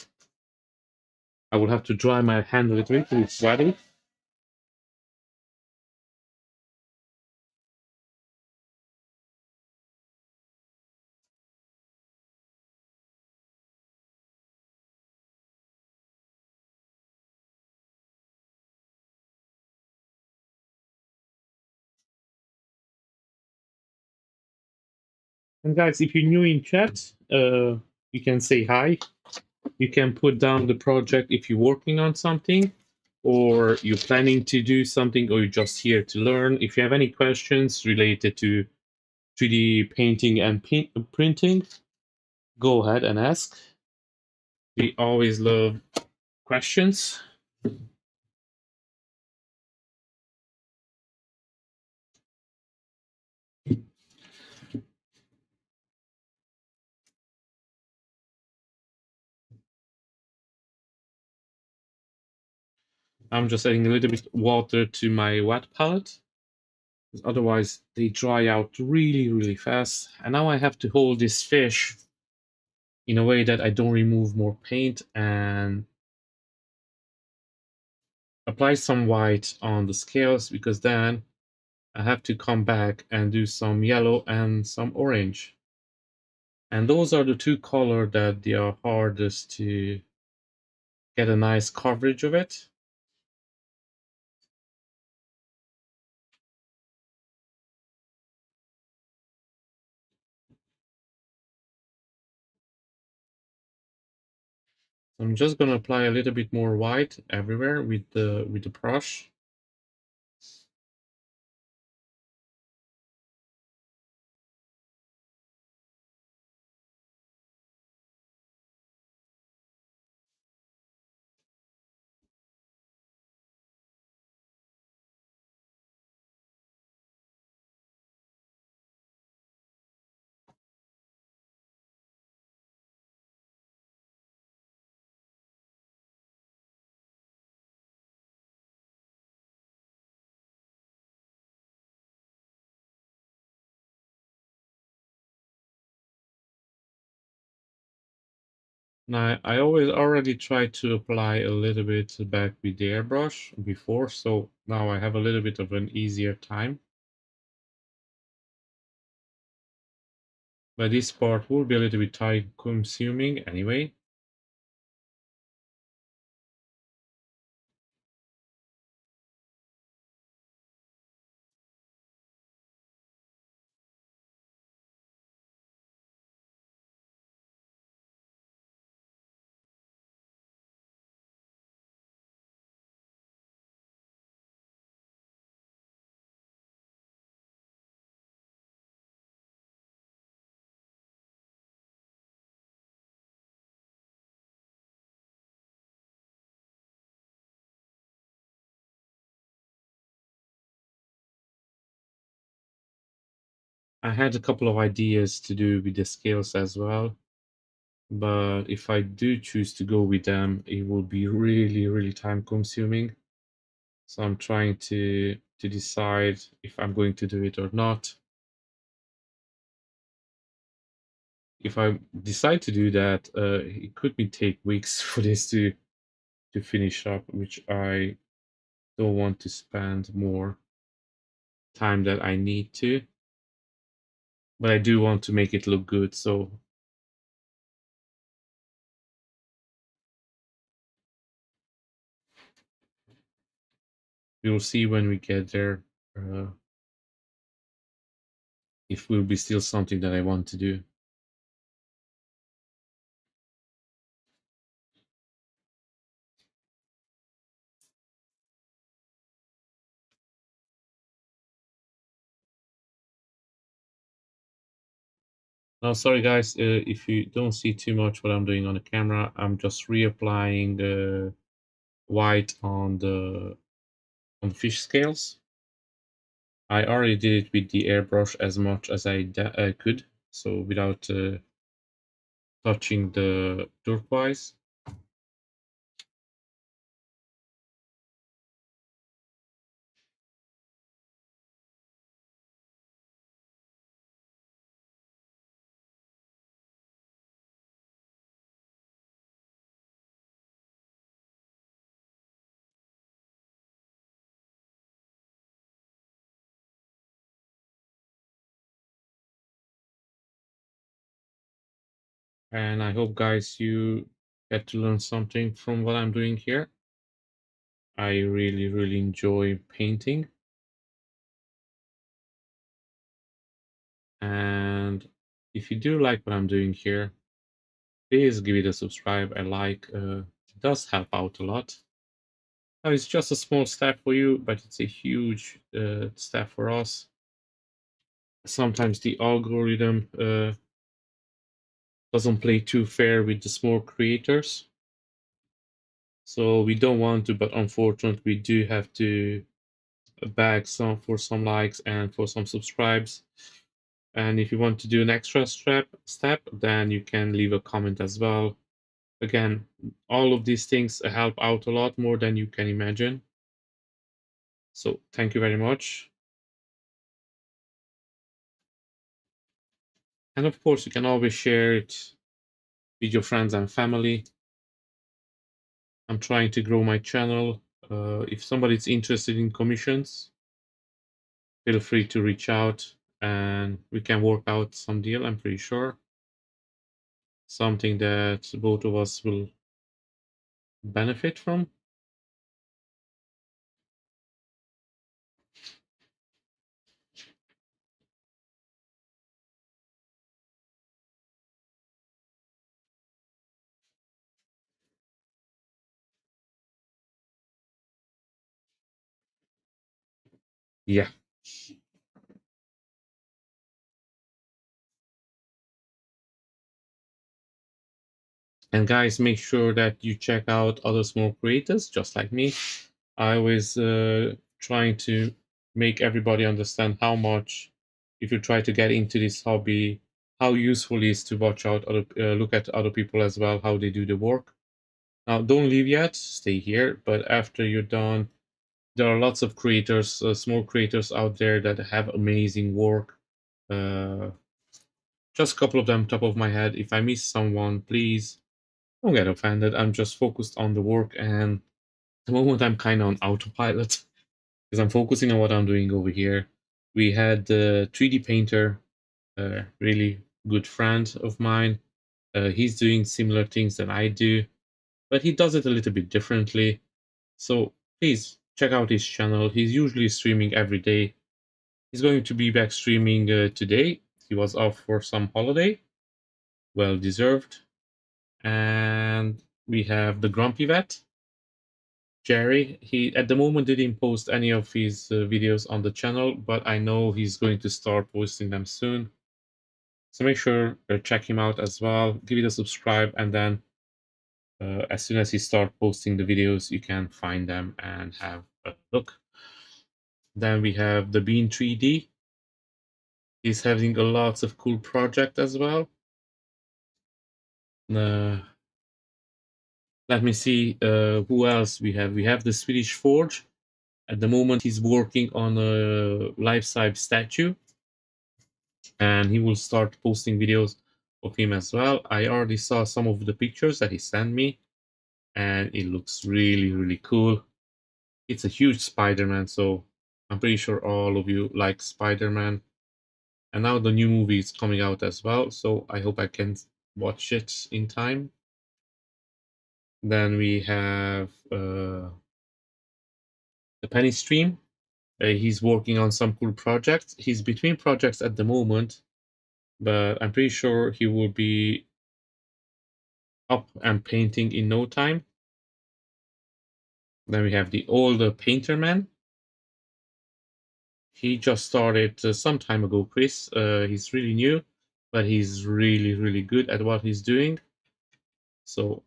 I will have to dry my hand a little bit. It's sweaty. And guys, if you're new in chat, you can say hi. You can put down the project if you're working on something, or you're planning to do something, or you're just here to learn. If you have any questions related to 3D painting and printing, go ahead and ask. We always love questions. I'm just adding a little bit water to my wet palette. Otherwise, they dry out really, really fast. And now I have to hold this fish in a way that I don't remove more paint and apply some white on the scales, because then I have to come back and do some yellow and some orange. And those are the two colors that they are hardest to get a nice coverage of it. I'm just gonna apply a little bit more white everywhere with the brush. Now I always already try to apply a little bit back with the airbrush before, so now I have a little bit of an easier time. But this part will be a little bit time consuming anyway. I had a couple of ideas to do with the scales as well, but if I do choose to go with them, it will be really, really time consuming. So I'm trying to decide if I'm going to do it or not. If I decide to do that, it could be take weeks for this to finish up, which I don't want to spend more time that I need to. But I do want to make it look good, so we'll see when we get there, uh, if will be still something that I want to do. Sorry guys, if you don't see too much what I'm doing on the camera, I'm just reapplying white on the fish scales. I already did it with the airbrush as much as I could, so without touching the turquoise. And I hope guys you get to learn something from what I'm doing here. I really enjoy painting. And if you do like what I'm doing here, please give it a subscribe, a like. It does help out a lot. Now, it's just a small step for you, but it's a huge step for us. Sometimes the algorithm doesn't play too fair with the small creators. So we don't want to, but unfortunately, we do have to bag some for some likes and for some subscribes. And if you want to do an extra step, then you can leave a comment as well. Again, all of these things help out a lot more than you can imagine. So thank you very much. And of course, you can always share it with your friends and family. I'm trying to grow my channel. If somebody's interested in commissions, feel free to reach out and we can work out some deal, I'm pretty sure. Something that both of us will benefit from. Yeah. And guys, make sure that you check out other small creators just like me. I always trying to make everybody understand how much, if you try to get into this hobby, how useful it is to watch out other, look at other people as well, how they do the work. Now, don't leave yet, stay here. But after you're done, there are lots of creators, small creators out there that have amazing work. Uh, just a couple of them top of my head. If I miss someone, please don't get offended. I'm just focused on the work, and at the moment I'm kind of on autopilot because I'm focusing on what I'm doing over here. We had the 3D painter, a really good friend of mine. He's doing similar things that I do, but he does it a little bit differently. So please check out his channel. He's usually streaming every day. He's going to be back streaming today. He was off for some holiday, well deserved. And we have the Grumpy Vet, Jerry. He at the moment didn't post any of his videos on the channel, but I know he's going to start posting them soon. So make sure check him out as well. Give it a subscribe, and then as soon as he start posting the videos, you can find them and have a look. Then we have the Bean 3D. He's having a lots of cool project as well. Uh, Let me see who else we have. We have the Swedish Forge. At the moment, he's working on a life-size statue, and he will start posting videos of him as well. I already saw some of the pictures that he sent me, and it looks really cool. It's a huge Spider-Man, so I'm pretty sure all of you like Spider-Man. And now the new movie is coming out as well, so I hope I can watch it in time. Then we have the Penny Stream. He's working on some cool projects. He's between projects at the moment, but I'm pretty sure he will be up and painting in no time. Then we have the older Painter Man. He just started some time ago, Chris. He's really new, but he's really, really good at what he's doing. So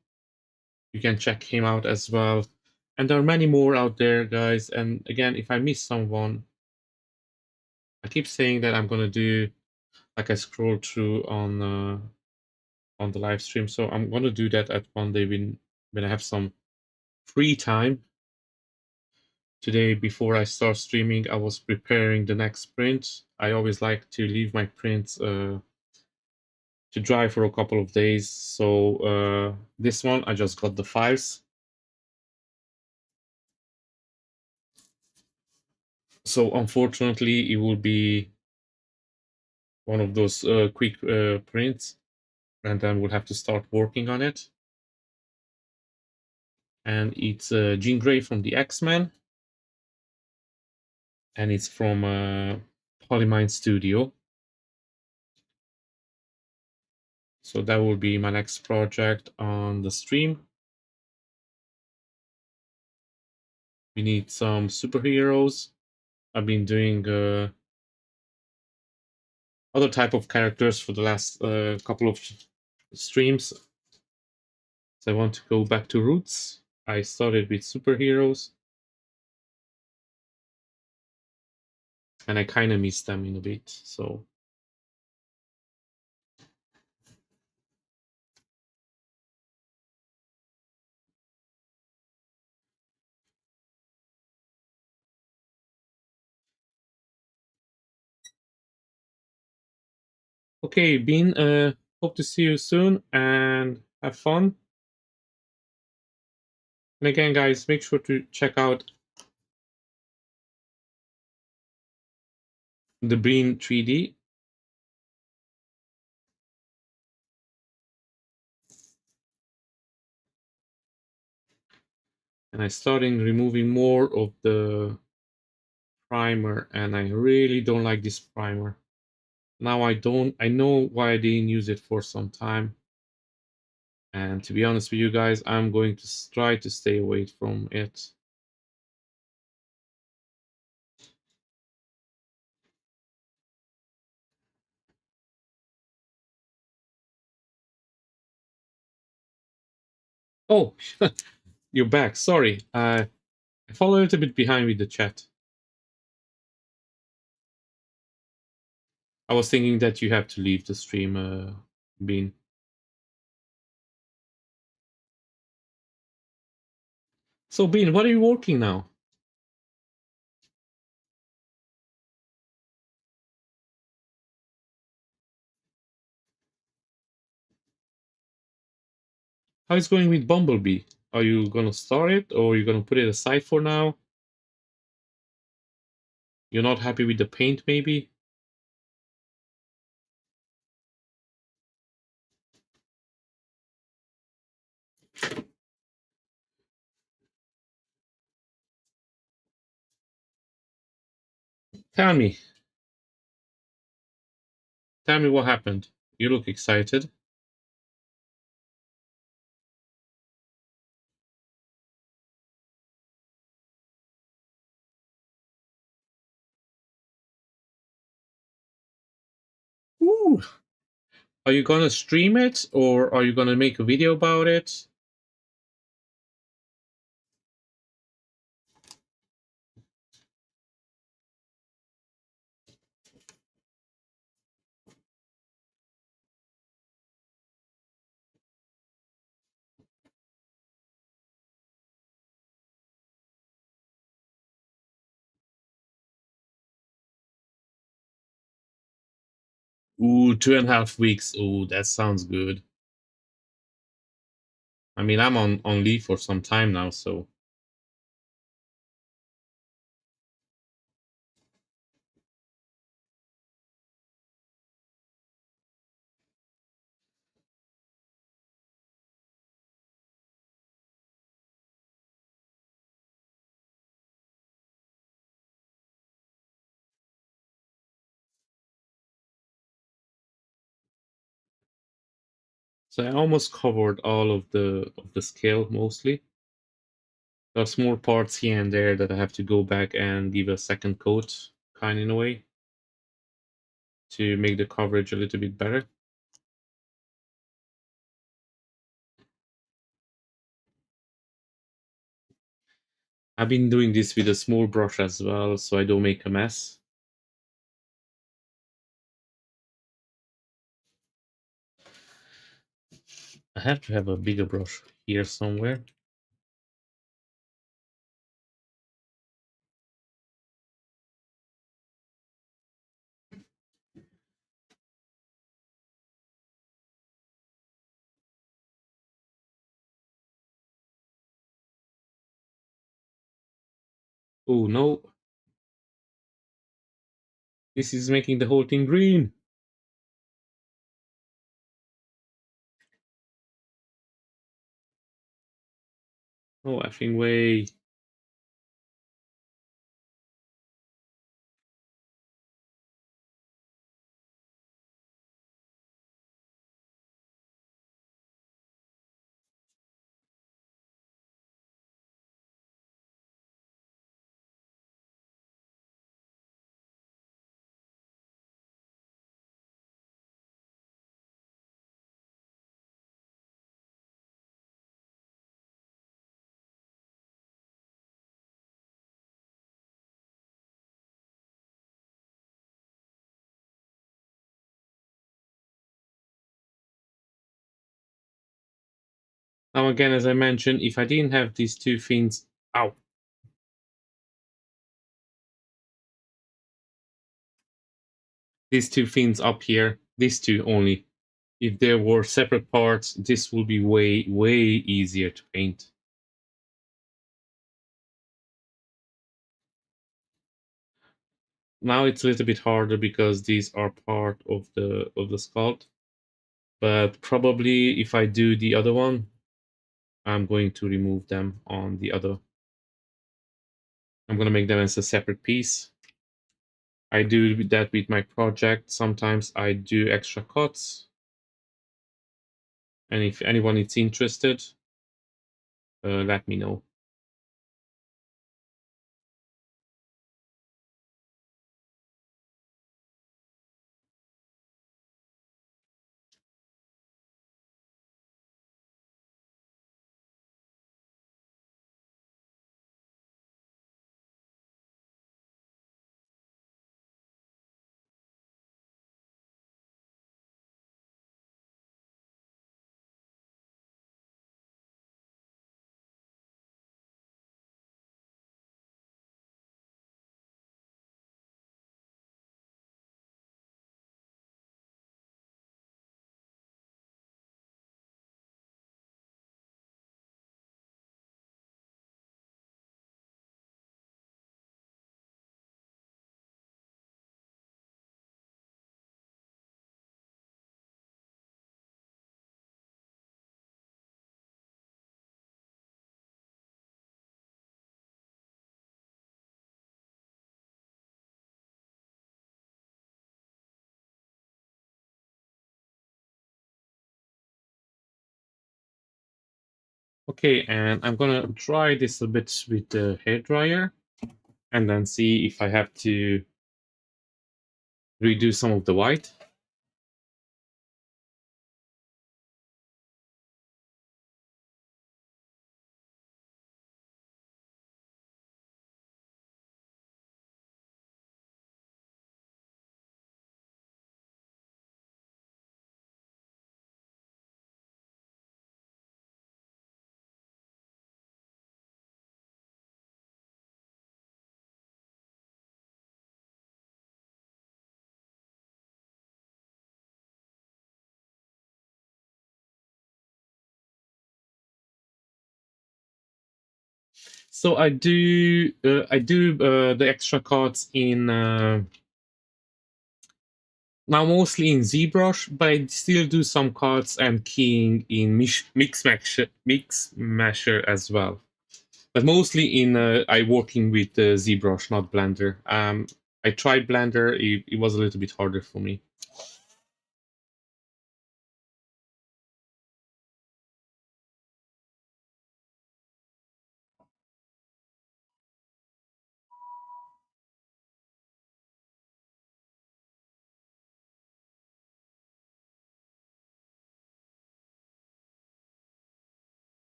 you can check him out as well. And there are many more out there, guys. And again, if I miss someone, I keep saying that I'm gonna do like I scroll through on the live stream. So I'm gonna do that at one day when I have some free time. Today, before I start streaming, I was preparing the next print. I always like to leave my prints to dry for a couple of days. So this one, I just got the files. So unfortunately, it will be one of those quick prints, and then we'll have to start working on it. And it's Jean Grey from the X-Men, and it's from Polymine Studio. So that will be my next project on the stream. We need some superheroes. I've been doing other type of characters for the last couple of streams. So I want to go back to roots. I started with superheroes, and I kind of miss them in a bit. So okay, Bean, hope to see you soon and have fun. And again, guys, make sure to check out the Bean 3D. And I started removing more of the primer, and I really don't like this primer. Now I know why I didn't use it for some time. And to be honest with you guys, I'm going to try to stay away from it. Oh, you're back. Sorry. I fall a little bit behind with the chat. I was thinking that you have to leave the stream, Bean. So, Bean, what are you working now? How is it going with Bumblebee? Are you gonna start it, or are you gonna put it aside for now? You're not happy with the paint, maybe? Tell me. Tell me what happened. You look excited. Ooh. Are you gonna stream it, or are you gonna make a video about it? Ooh, 2.5 weeks. Ooh, that sounds good. I mean, I'm on leave for some time now, so I almost covered all of the scale mostly. There are small parts here and there that I have to go back and give a second coat, kind in a way, to make the coverage a little bit better. I've been doing this with a small brush as well, so I don't make a mess. I have to have a bigger brush here somewhere. Oh no, this is making the whole thing green. No effing way. Now again, as I mentioned, if I didn't have these two things, ow, these two things up here, these two only. If there were separate parts, this would be way, way easier to paint. Now it's a little bit harder because these are part of the sculpt. But probably if I do the other one, I'm going to remove them on the other. I'm going to make them as a separate piece. I do that with my project. Sometimes I do extra cuts. And if anyone is interested, let me know. Okay, and I'm gonna try this a bit with the hair dryer and then see if I have to redo some of the white. So I do the extra cuts in now mostly in ZBrush, but I still do some cuts and keying in mix mesher as well. But mostly in I working with ZBrush, not Blender. I tried Blender; it was a little bit harder for me.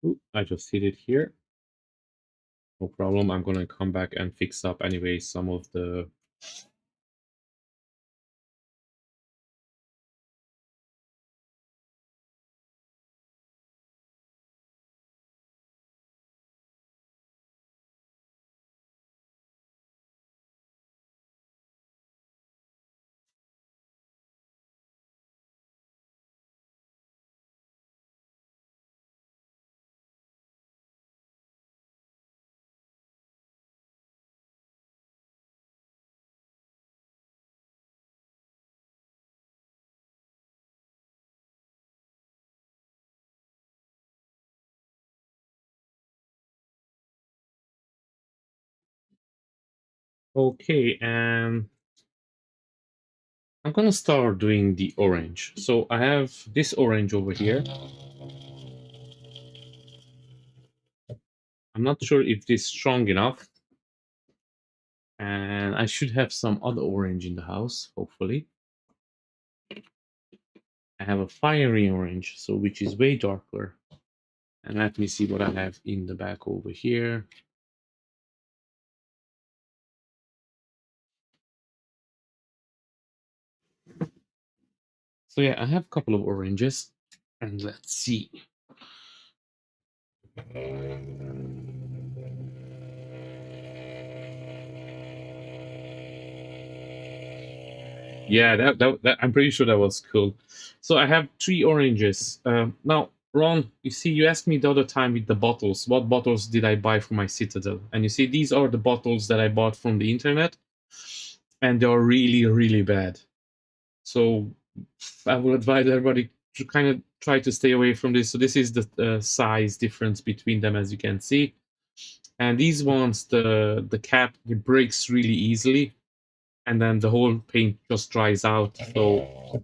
Ooh, I just hit it here. No problem. I'm gonna come back and fix up anyway some of the. Okay, and I'm gonna start doing the orange. So I have this orange over here. I'm not sure if this is strong enough, and I should have some other orange in the house, hopefully. I have a fiery orange, so which is way darker. And let me see what I have in the back over here. So yeah, I have a couple of oranges, and let's see. Yeah, that I'm pretty sure that was cool. So I have three oranges. Now, Ron, you see, you asked me the other time with the bottles, what bottles did I buy for my Citadel? And you see, these are the bottles that I bought from the internet, and they are really, really bad. So I would advise everybody to kind of try to stay away from this. So this is the size difference between them, as you can see. And these ones, the cap, it breaks really easily, and then the whole paint just dries out. So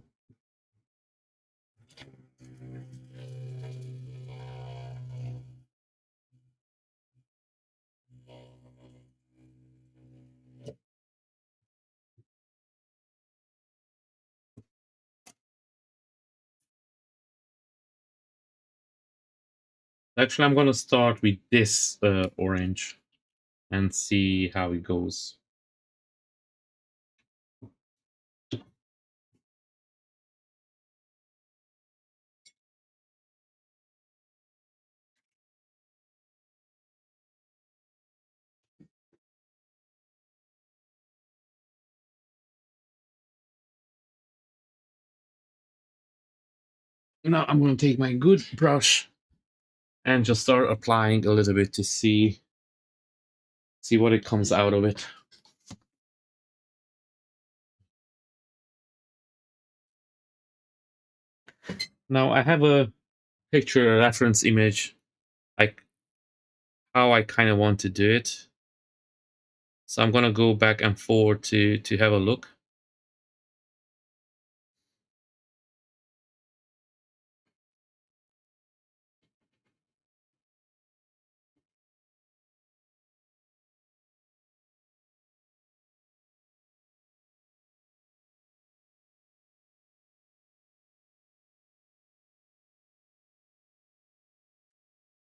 actually, I'm gonna start with this orange and see how it goes. Now I'm gonna take my good brush and just start applying a little bit to see what it comes out of it. Now I have a picture, a reference image, like how I kind of want to do it. So I'm gonna go back and forward to have a look.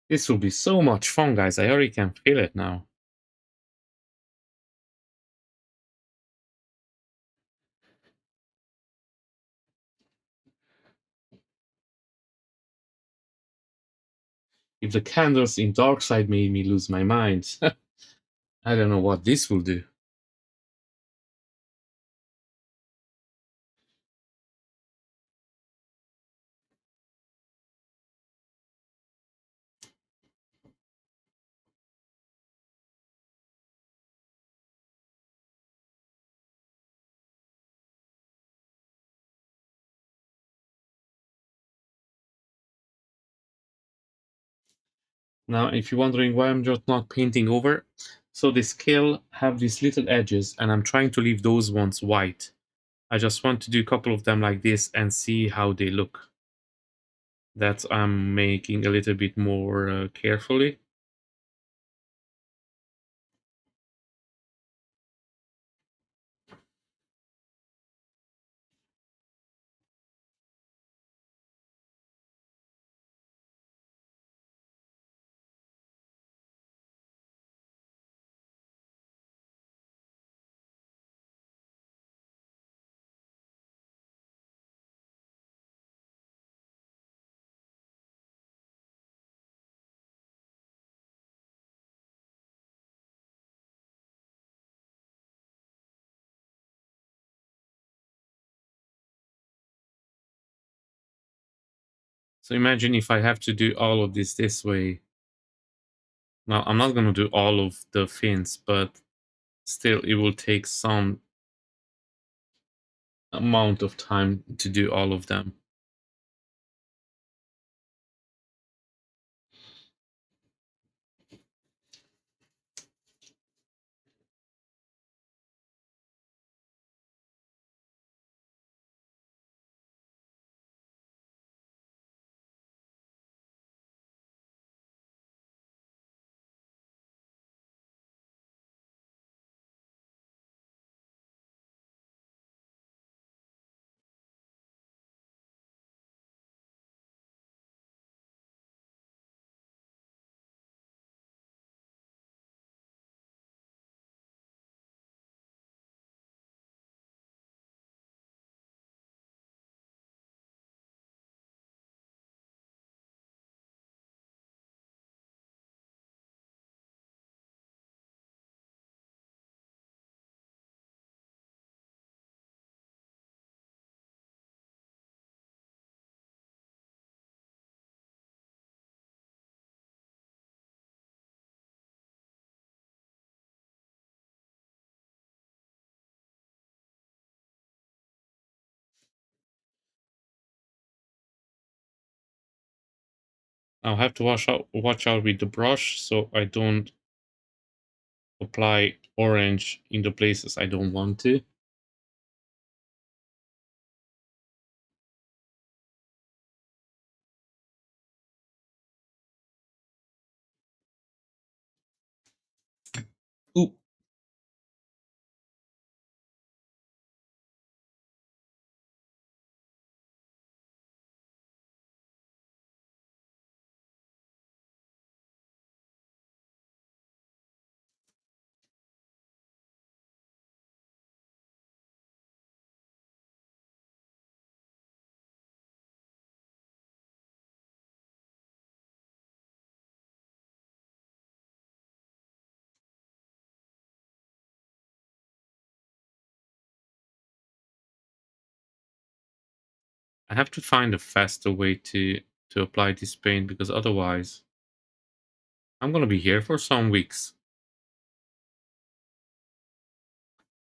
This will be so much fun, guys. I already can feel it now. If the candles in dark side made me lose my mind, I don't know what this will do. Now, if you're wondering why I'm just not painting over, so the scale have these little edges, and I'm trying to leave those ones white. I just want to do a couple of them like this and see how they look. That I'm making a little bit more carefully. So imagine if I have to do all of this way. Now, I'm not going to do all of the fins, but still it will take some amount of time to do all of them. I'll have to watch out with the brush so I don't apply orange in the places I don't want to. Ooh. I have to find a faster way to apply this paint because otherwise I'm gonna be here for some weeks.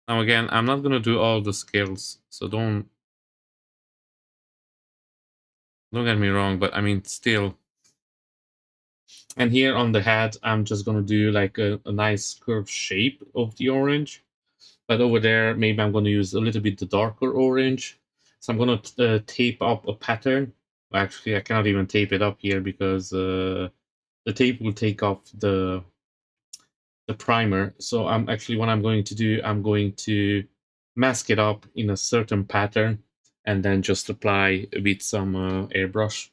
Now again, I'm not gonna do all the scales, so don't get me wrong, but I mean still. And here on the hat, I'm just gonna do like a nice curved shape of the orange. But over there, maybe I'm gonna use a little bit the darker orange. So I'm gonna tape up a pattern. Well, actually, I cannot even tape it up here because the tape will take off the primer. So I'm actually what I'm going to do, I'm going to mask it up in a certain pattern and then just apply with some airbrush.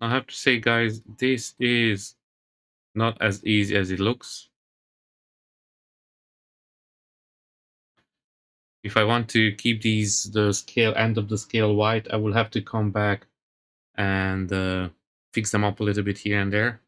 I have to say, guys, this is not as easy as it looks. If I want to keep the scale end of the scale white, I will have to come back and fix them up a little bit here and there.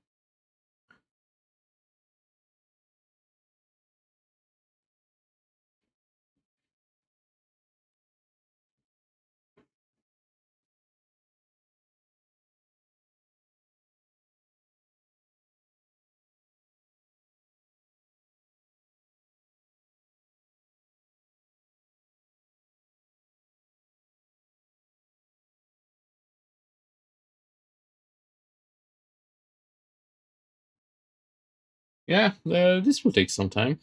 Yeah, this will take some time.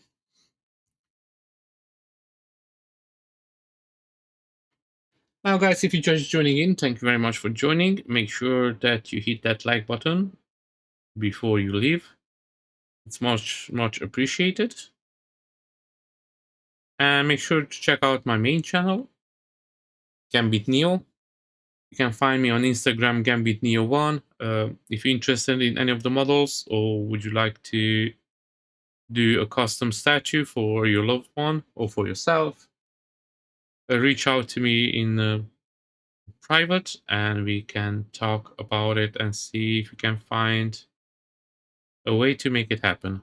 Now, guys, if you're just joining in, thank you very much for joining. Make sure that you hit that like button before you leave. It's much appreciated. And make sure to check out my main channel, Gambit Neo. You can find me on Instagram, Gambit Neo1. If you're interested in any of the models, or would you like to do a custom statue for your loved one or for yourself, reach out to me in private and we can talk about it and see if we can find a way to make it happen.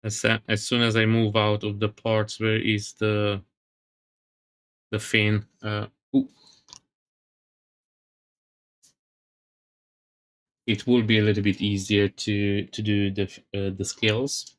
As soon as I move out of the parts where is the fin, ooh, it will be a little bit easier to do the scales.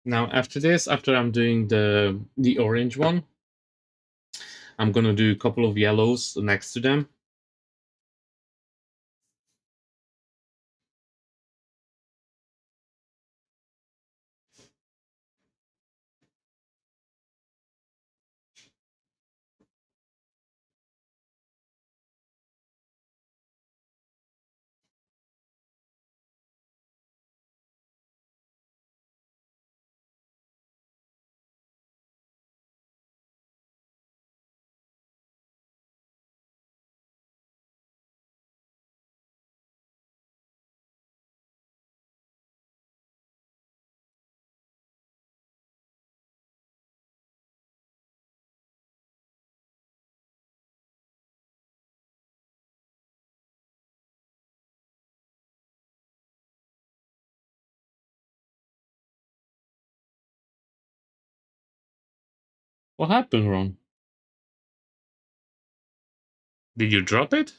Now after this, after I'm doing the orange one, I'm gonna do a couple of yellows next to them. What happened, Ron? Did you drop it?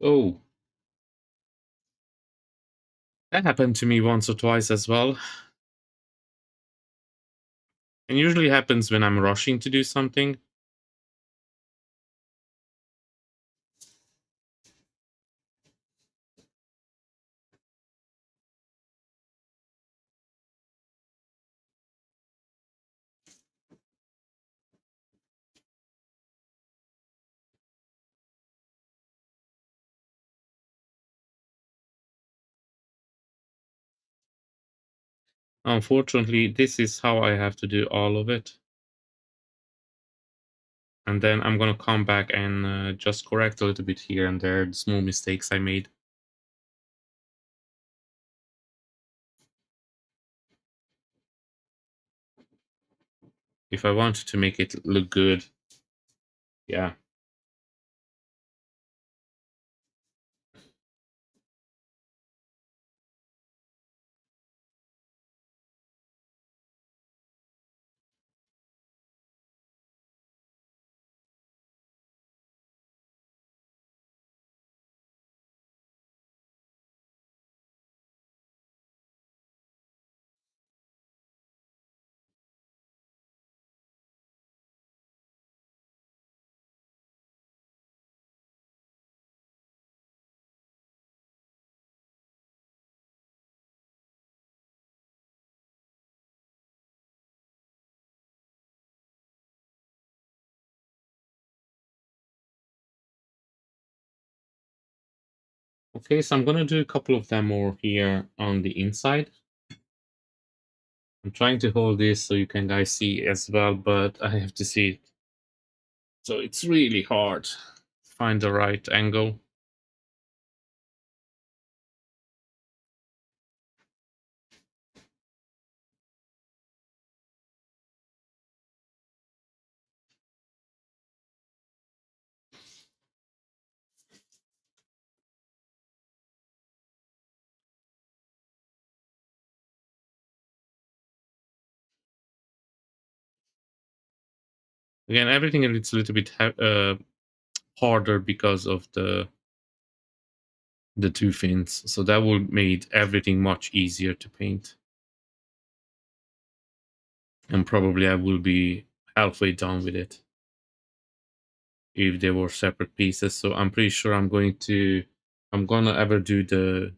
Oh, that happened to me once or twice as well. And usually happens when I'm rushing to do something. Unfortunately, this is how I have to do all of it. And then I'm gonna come back and just correct a little bit here and there, the small mistakes I made. If I wanted to make it look good, yeah. Okay, so I'm gonna do a couple of them more here on the inside. I'm trying to hold this so you can guys see as well, but I have to see it. So it's really hard to find the right angle. Again, everything is a little bit harder because of the two fins, so that would made everything much easier to paint. And probably I will be halfway done with it if they were separate pieces. So I'm pretty sure I'm gonna ever do the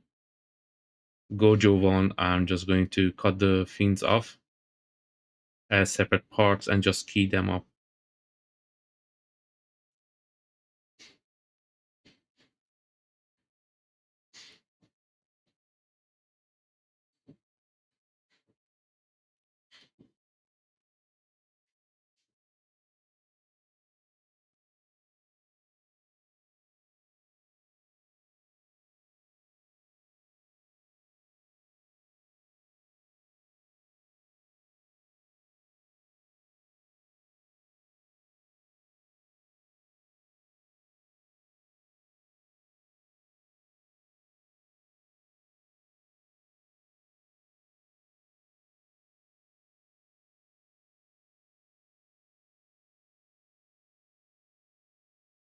Gojo one. I'm just going to cut the fins off as separate parts and just key them up.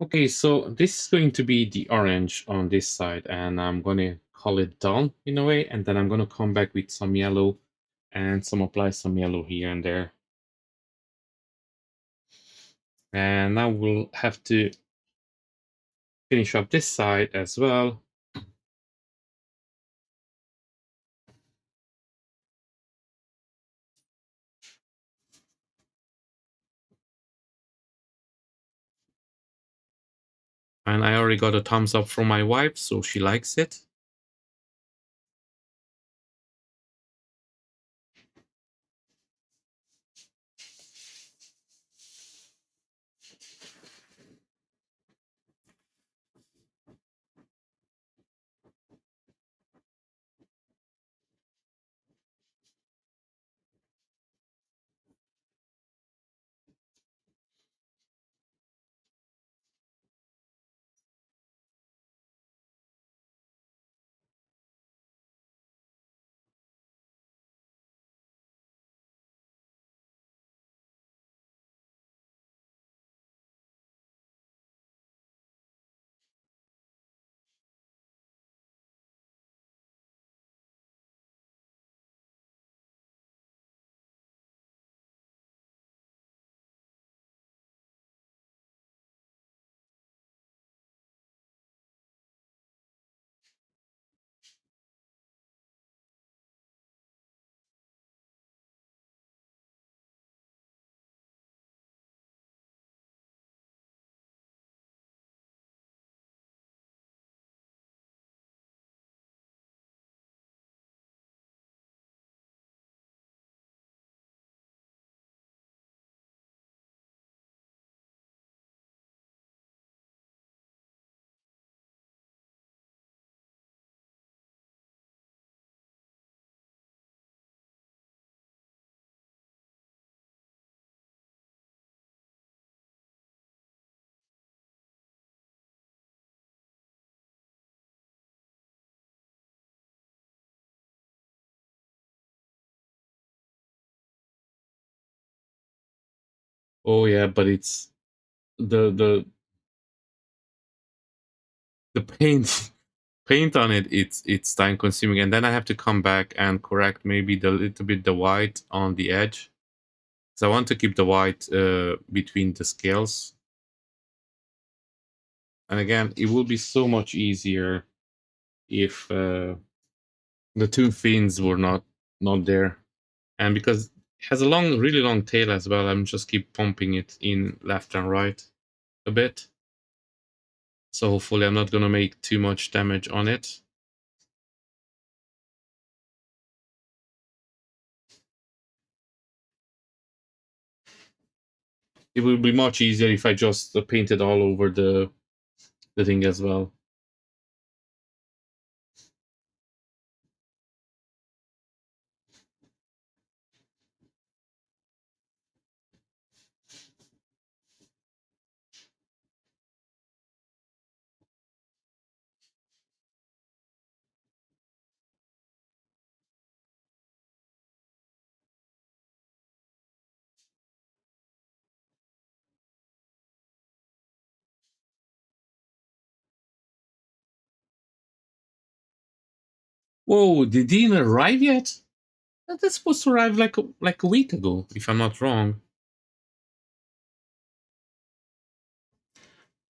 Okay, so this is going to be the orange on this side, and I'm gonna call it done in a way, and then I'm gonna come back with some yellow and apply some yellow here and there. And now we'll have to finish up this side as well. And I already got a thumbs up from my wife, so she likes it. Oh yeah, but it's the the paint paint on it. It's time consuming, and then I have to come back and correct maybe the little bit the white on the edge. So I want to keep the white between the scales. And again, it will be so much easier if the two fins were not there. And because it has a long, really long tail as well, I'm just keep pumping it in left and right a bit. So hopefully I'm not gonna make too much damage on it. It will be much easier if I just paint it all over the thing as well. Whoa, did it even arrive yet? That's supposed to arrive like a week ago, if I'm not wrong.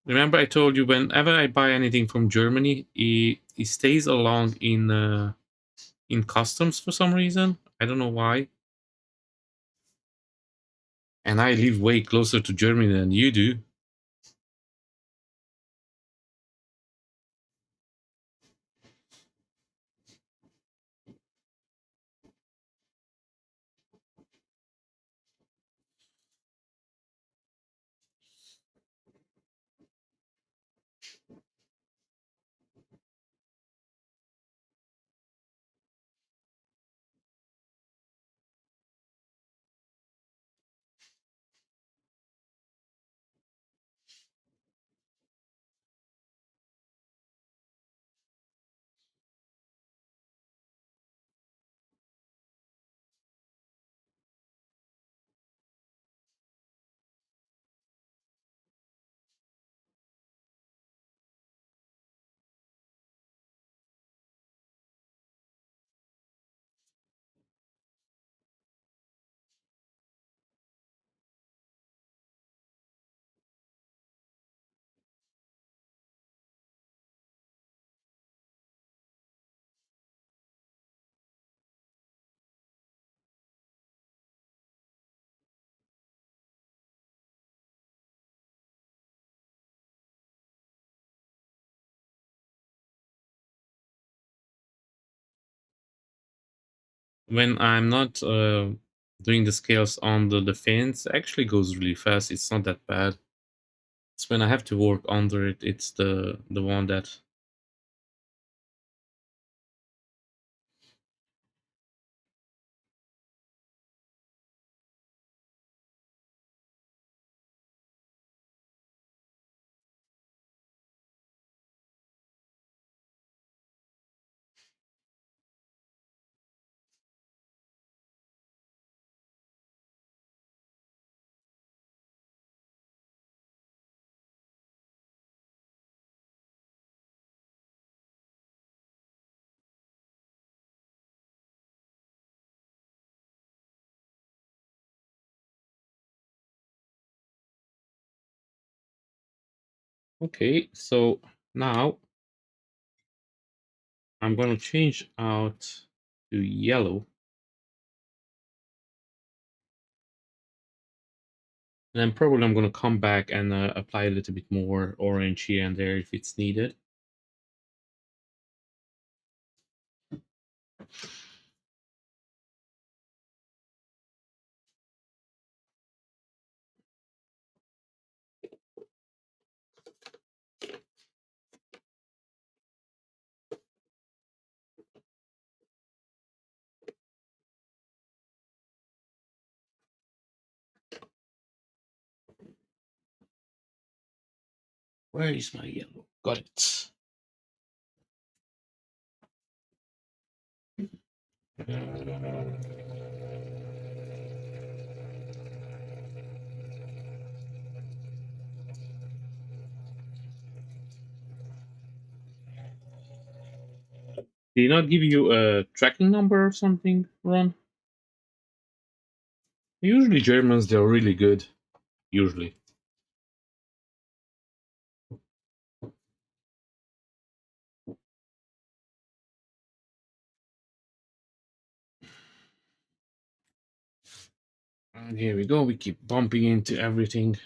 Remember, I told you whenever I buy anything from Germany, it stays along in customs for some reason. I don't know why. And I live way closer to Germany than you do. When I'm not doing the scales on the fins, it actually goes really fast. It's not that bad. It's when I have to work under it. It's the one that. Okay, so now I'm gonna change out to yellow. And then probably I'm gonna come back and apply a little bit more orange here and there if it's needed. Where is my yellow? Got it. Did he not give you a tracking number or something, Ron? Usually Germans, they're really good. Usually. And here we go. We keep bumping into everything.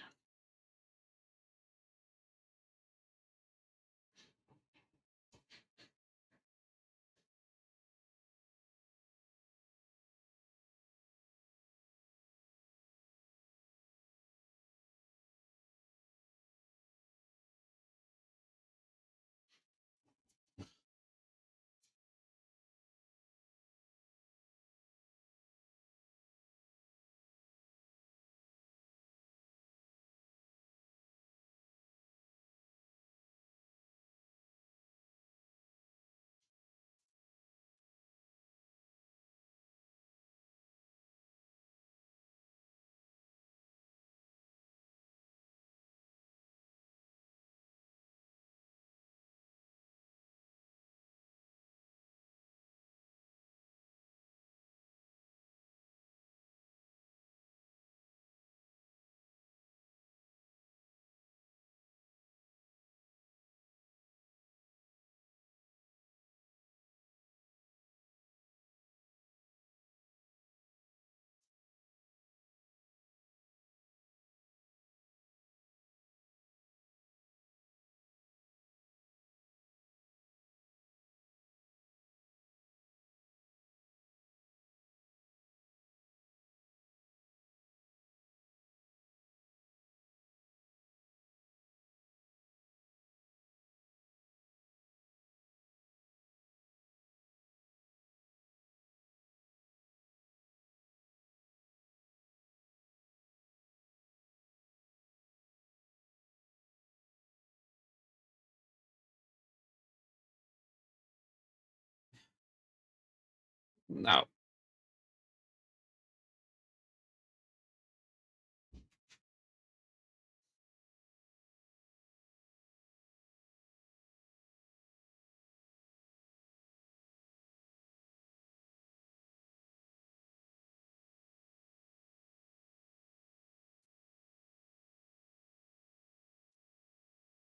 Now,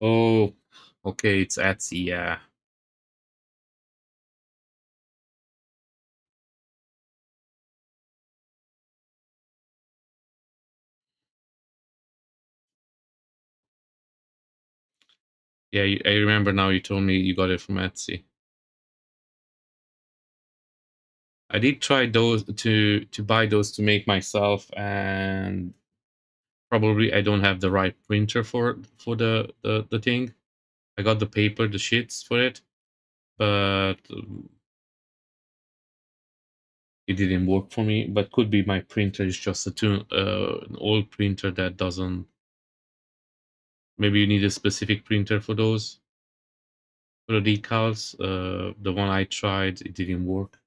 oh, okay, it's Etsy, yeah. Yeah, I remember now you told me you got it from Etsy. I did try those to buy those to make myself, and probably I don't have the right printer for the thing. I got the paper, the sheets for it, but it didn't work for me. But could be my printer is just an old printer that doesn't. Maybe you need a specific printer for those for the decals. The one I tried, it didn't work.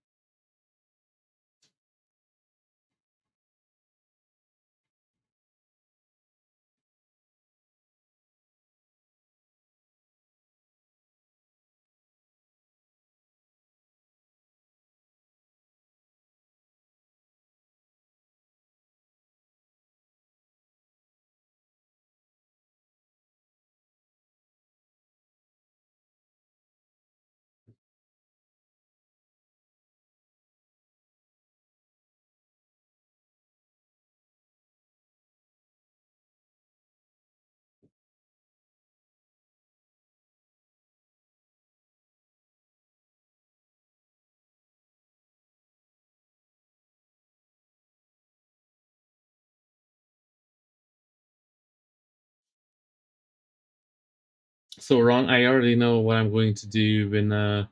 So Ron, I already know what I'm going to do when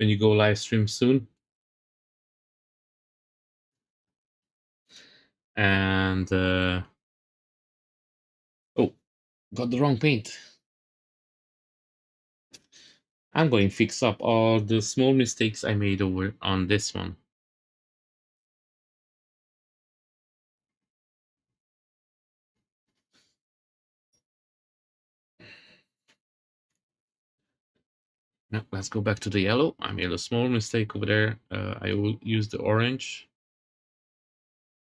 you go live stream soon. And oh, got the wrong paint. I'm going to fix up all the small mistakes I made over on this one. Yeah, let's go back to the yellow. I made a small mistake over there. I will use the orange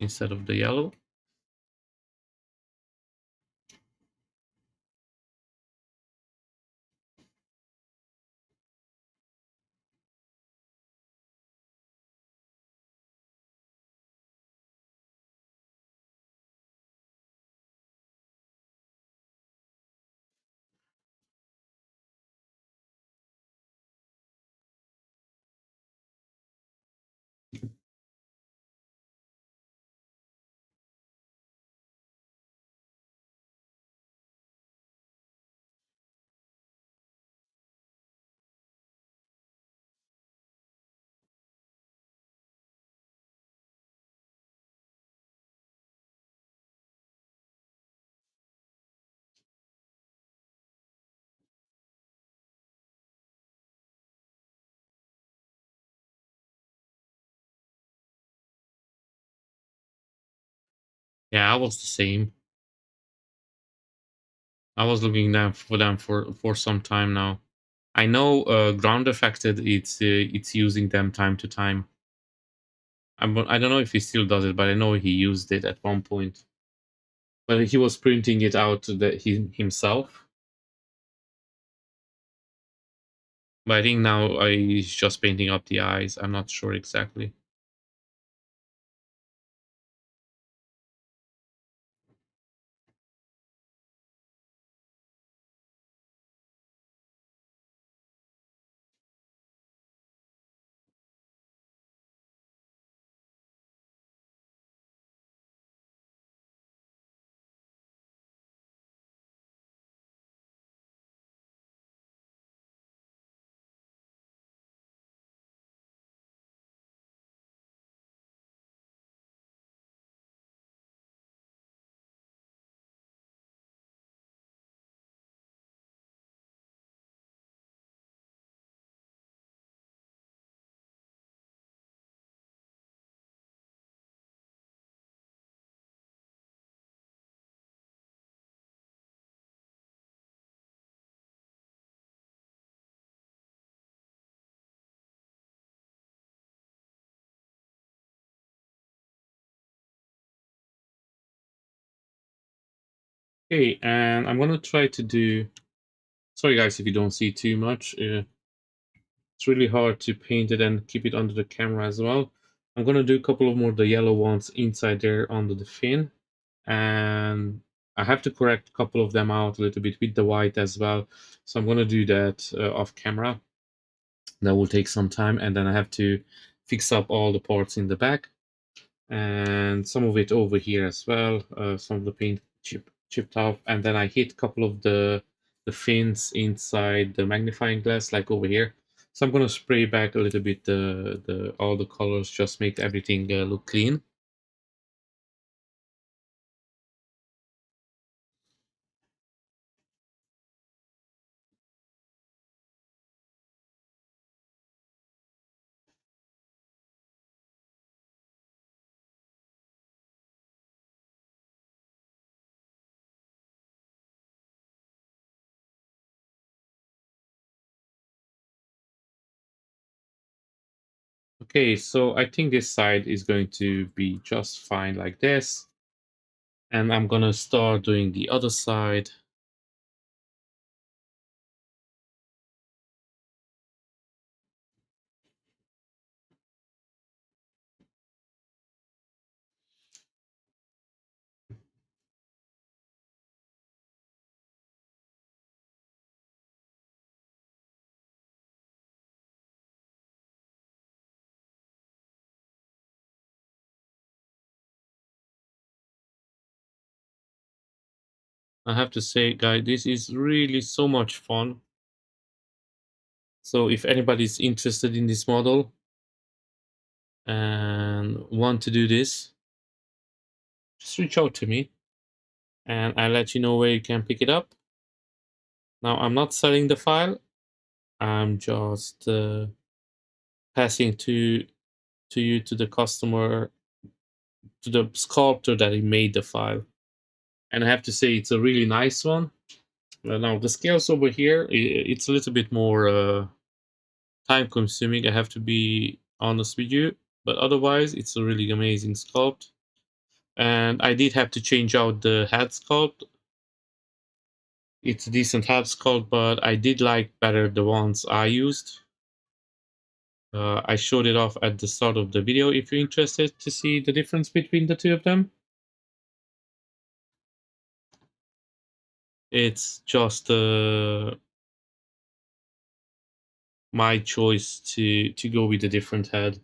instead of the yellow. Yeah, I was the same. I was looking down for them for some time now. I know ground affected. It's using them time to time. I don't know if he still does it, but I know he used it at one point. But he was printing it out himself. But I think now he's just painting up the eyes. I'm not sure exactly. Okay, and I'm gonna try to do. Sorry, guys, if you don't see too much. It's really hard to paint it and keep it under the camera as well. I'm gonna do a couple of more the yellow ones inside there under the fin, and I have to correct a couple of them out a little bit with the white as well. So I'm gonna do that off camera. That will take some time, and then I have to fix up all the parts in the back and some of it over here as well. Some of the paint chipped off, and then I hit a couple of the fins inside the magnifying glass, like over here. So I'm gonna spray back a little bit the all the colors, just make everything look clean. Okay, so I think this side is going to be just fine like this, and I'm gonna start doing the other side. I have to say, guys, this is really so much fun. So if anybody's interested in this model and want to do this, just reach out to me and I'll let you know where you can pick it up. Now, I'm not selling the file. I'm just passing to you, to the customer, to the sculptor that he made the file. And I have to say, it's a really nice one. Now, the scales over here, it's a little bit more time consuming, I have to be honest with you. But otherwise, it's a really amazing sculpt. And I did have to change out the head sculpt. It's a decent head sculpt, but I did like better the ones I used. I showed it off at the start of the video if you're interested to see the difference between the two of them. It's just my choice to go with a different head.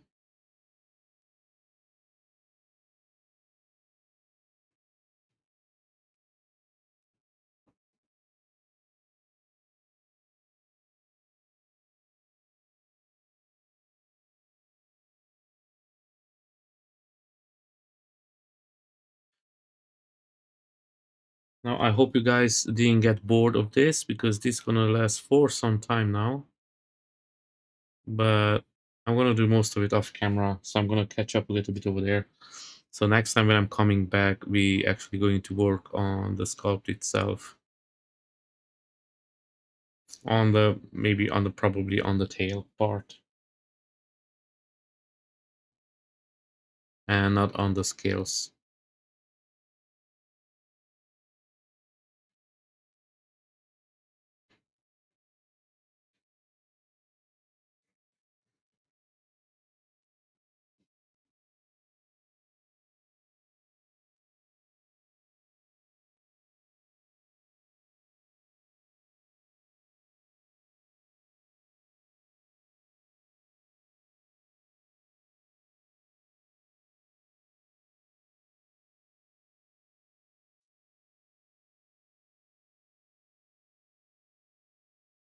Now I hope you guys didn't get bored of this because this is gonna last for some time now. But I'm gonna do most of it off camera, so I'm gonna catch up a little bit over there. So next time when I'm coming back, we actually going to work on the sculpt itself. On the maybe on the probably on the tail part. And not on the scales.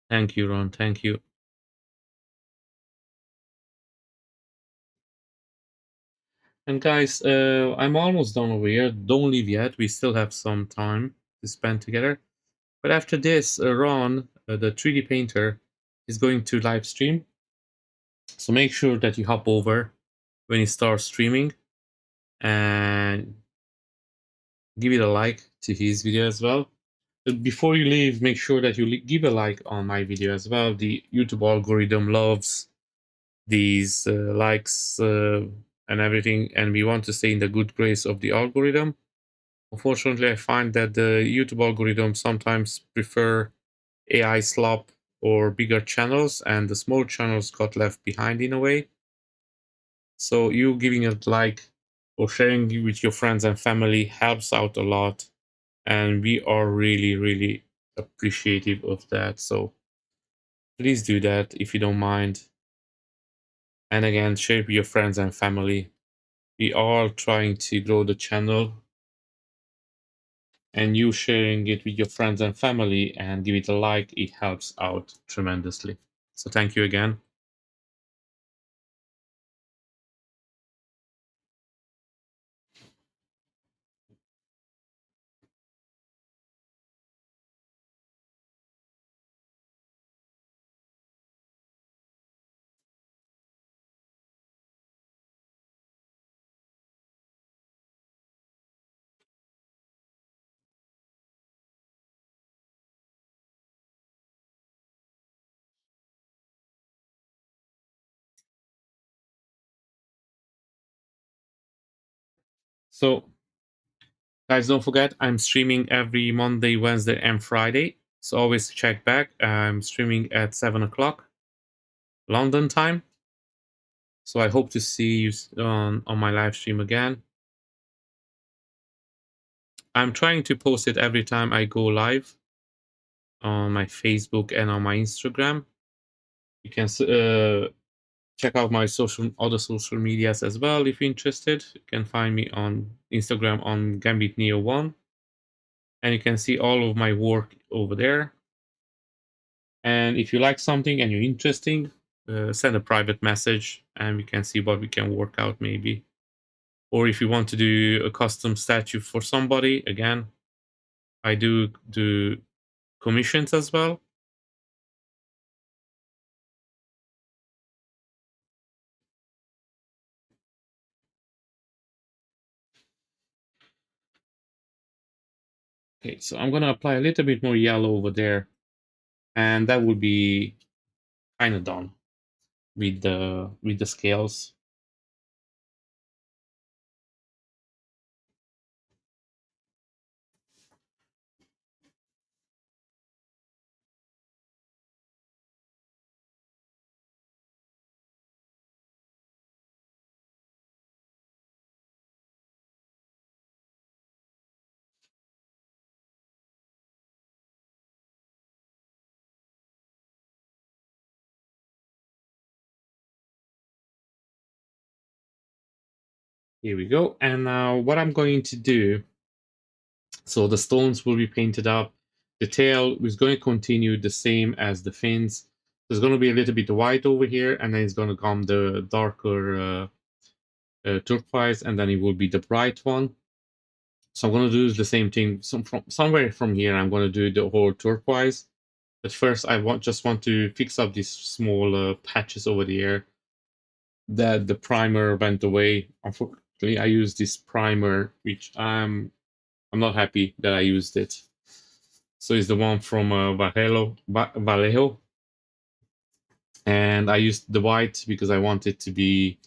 Thank you, Ron. Thank you. And guys, I'm almost done over here. Don't leave yet. We still have some time to spend together. But after this, Ron, the 3D painter, is going to live stream. So make sure that you hop over when he starts streaming and give it a like to his video as well. But before you leave, make sure that you give a like on my video as well. The YouTube algorithm loves these likes and everything, and we want to stay in the good grace of the algorithm. Unfortunately, I find that the YouTube algorithm sometimes prefer AI slop or bigger channels, and the small channels got left behind in a way. So you giving a like or sharing it with your friends and family helps out a lot, and we are really, really appreciative of that. So please do that if you don't mind. And again, share with your friends and family. We are trying to grow the channel, and you sharing it with your friends and family and give it a like, it helps out tremendously. So thank you again. So guys, don't forget I'm streaming every Monday, Wednesday, and Friday. So always check back. I'm streaming at 7 o'clock London time. So I hope to see you on my live stream again. I'm trying to post it every time I go live on my Facebook and on my Instagram. You can check out my other social medias as well if you're interested. You can find me on Instagram on GambitNeo1, and you can see all of my work over there. And if you like something and you're interesting, send a private message and we can see what we can work out maybe. Or if you want to do a custom statue for somebody, again, I do commissions as well. Okay, so I'm gonna apply a little bit more yellow over there, and that will be kind of done. with the scales. Here we go. And now what I'm going to do, so the stones will be painted up. The tail is going to continue the same as the fins. There's going to be a little bit white over here, and then it's going to come the darker turquoise, and then it will be the bright one. So I'm going to do the same thing. Somewhere from here, I'm going to do the whole turquoise. But first, I just want to fix up these small patches over there that the primer went away. Unfortunately, I used this primer, which I'm not happy that I used it. So it's the one from Vallejo. And I used the white because I want it to be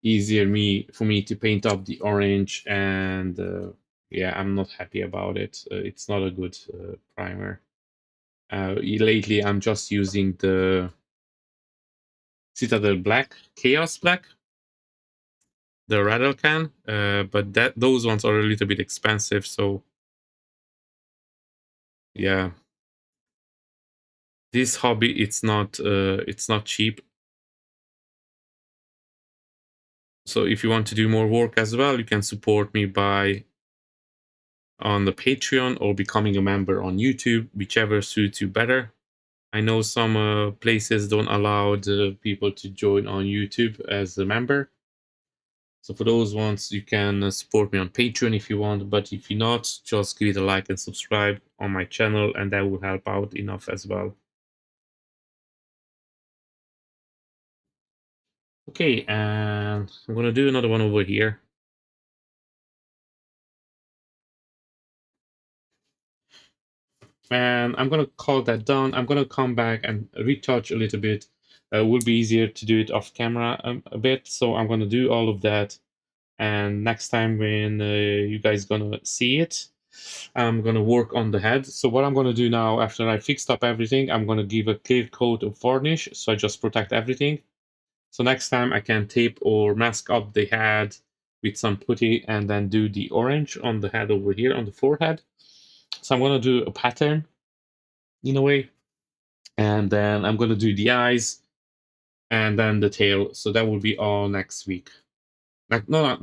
easier for me to paint up the orange. And yeah, I'm not happy about it. It's not a good primer. Lately, I'm just using the Citadel Black, Chaos Black, the Rattle Can, but those ones are a little bit expensive. So yeah, this hobby it's not cheap. So if you want to do more work as well, you can support me by on the Patreon or becoming a member on YouTube, whichever suits you better. I know some places don't allow the people to join on YouTube as a member. So for those ones, you can support me on Patreon if you want, but if you're not, just give it a like and subscribe on my channel, and that will help out enough as well. Okay, and I'm gonna do another one over here. And I'm gonna call that done. I'm gonna come back and retouch a little bit. It will be easier to do it off camera a bit, so I'm gonna do all of that. And next time when you guys gonna see it, I'm gonna work on the head. So what I'm gonna do now, after I fixed up everything, I'm gonna give a clear coat of varnish, so I just protect everything. So next time I can tape or mask up the head with some putty and then do the orange on the head over here on the forehead. So I'm gonna do a pattern in a way, and then I'm gonna do the eyes and then the tail. So that will be all next week. No, not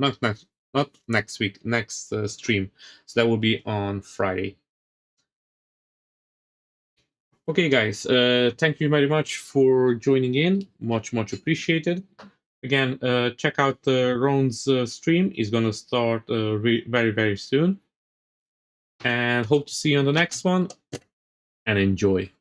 next week. Next stream. So that will be on Friday. Okay, guys. Thank you very much for joining in. Much appreciated. Again, check out Ron's stream. He's gonna start very soon. And hope to see you on the next one. And enjoy.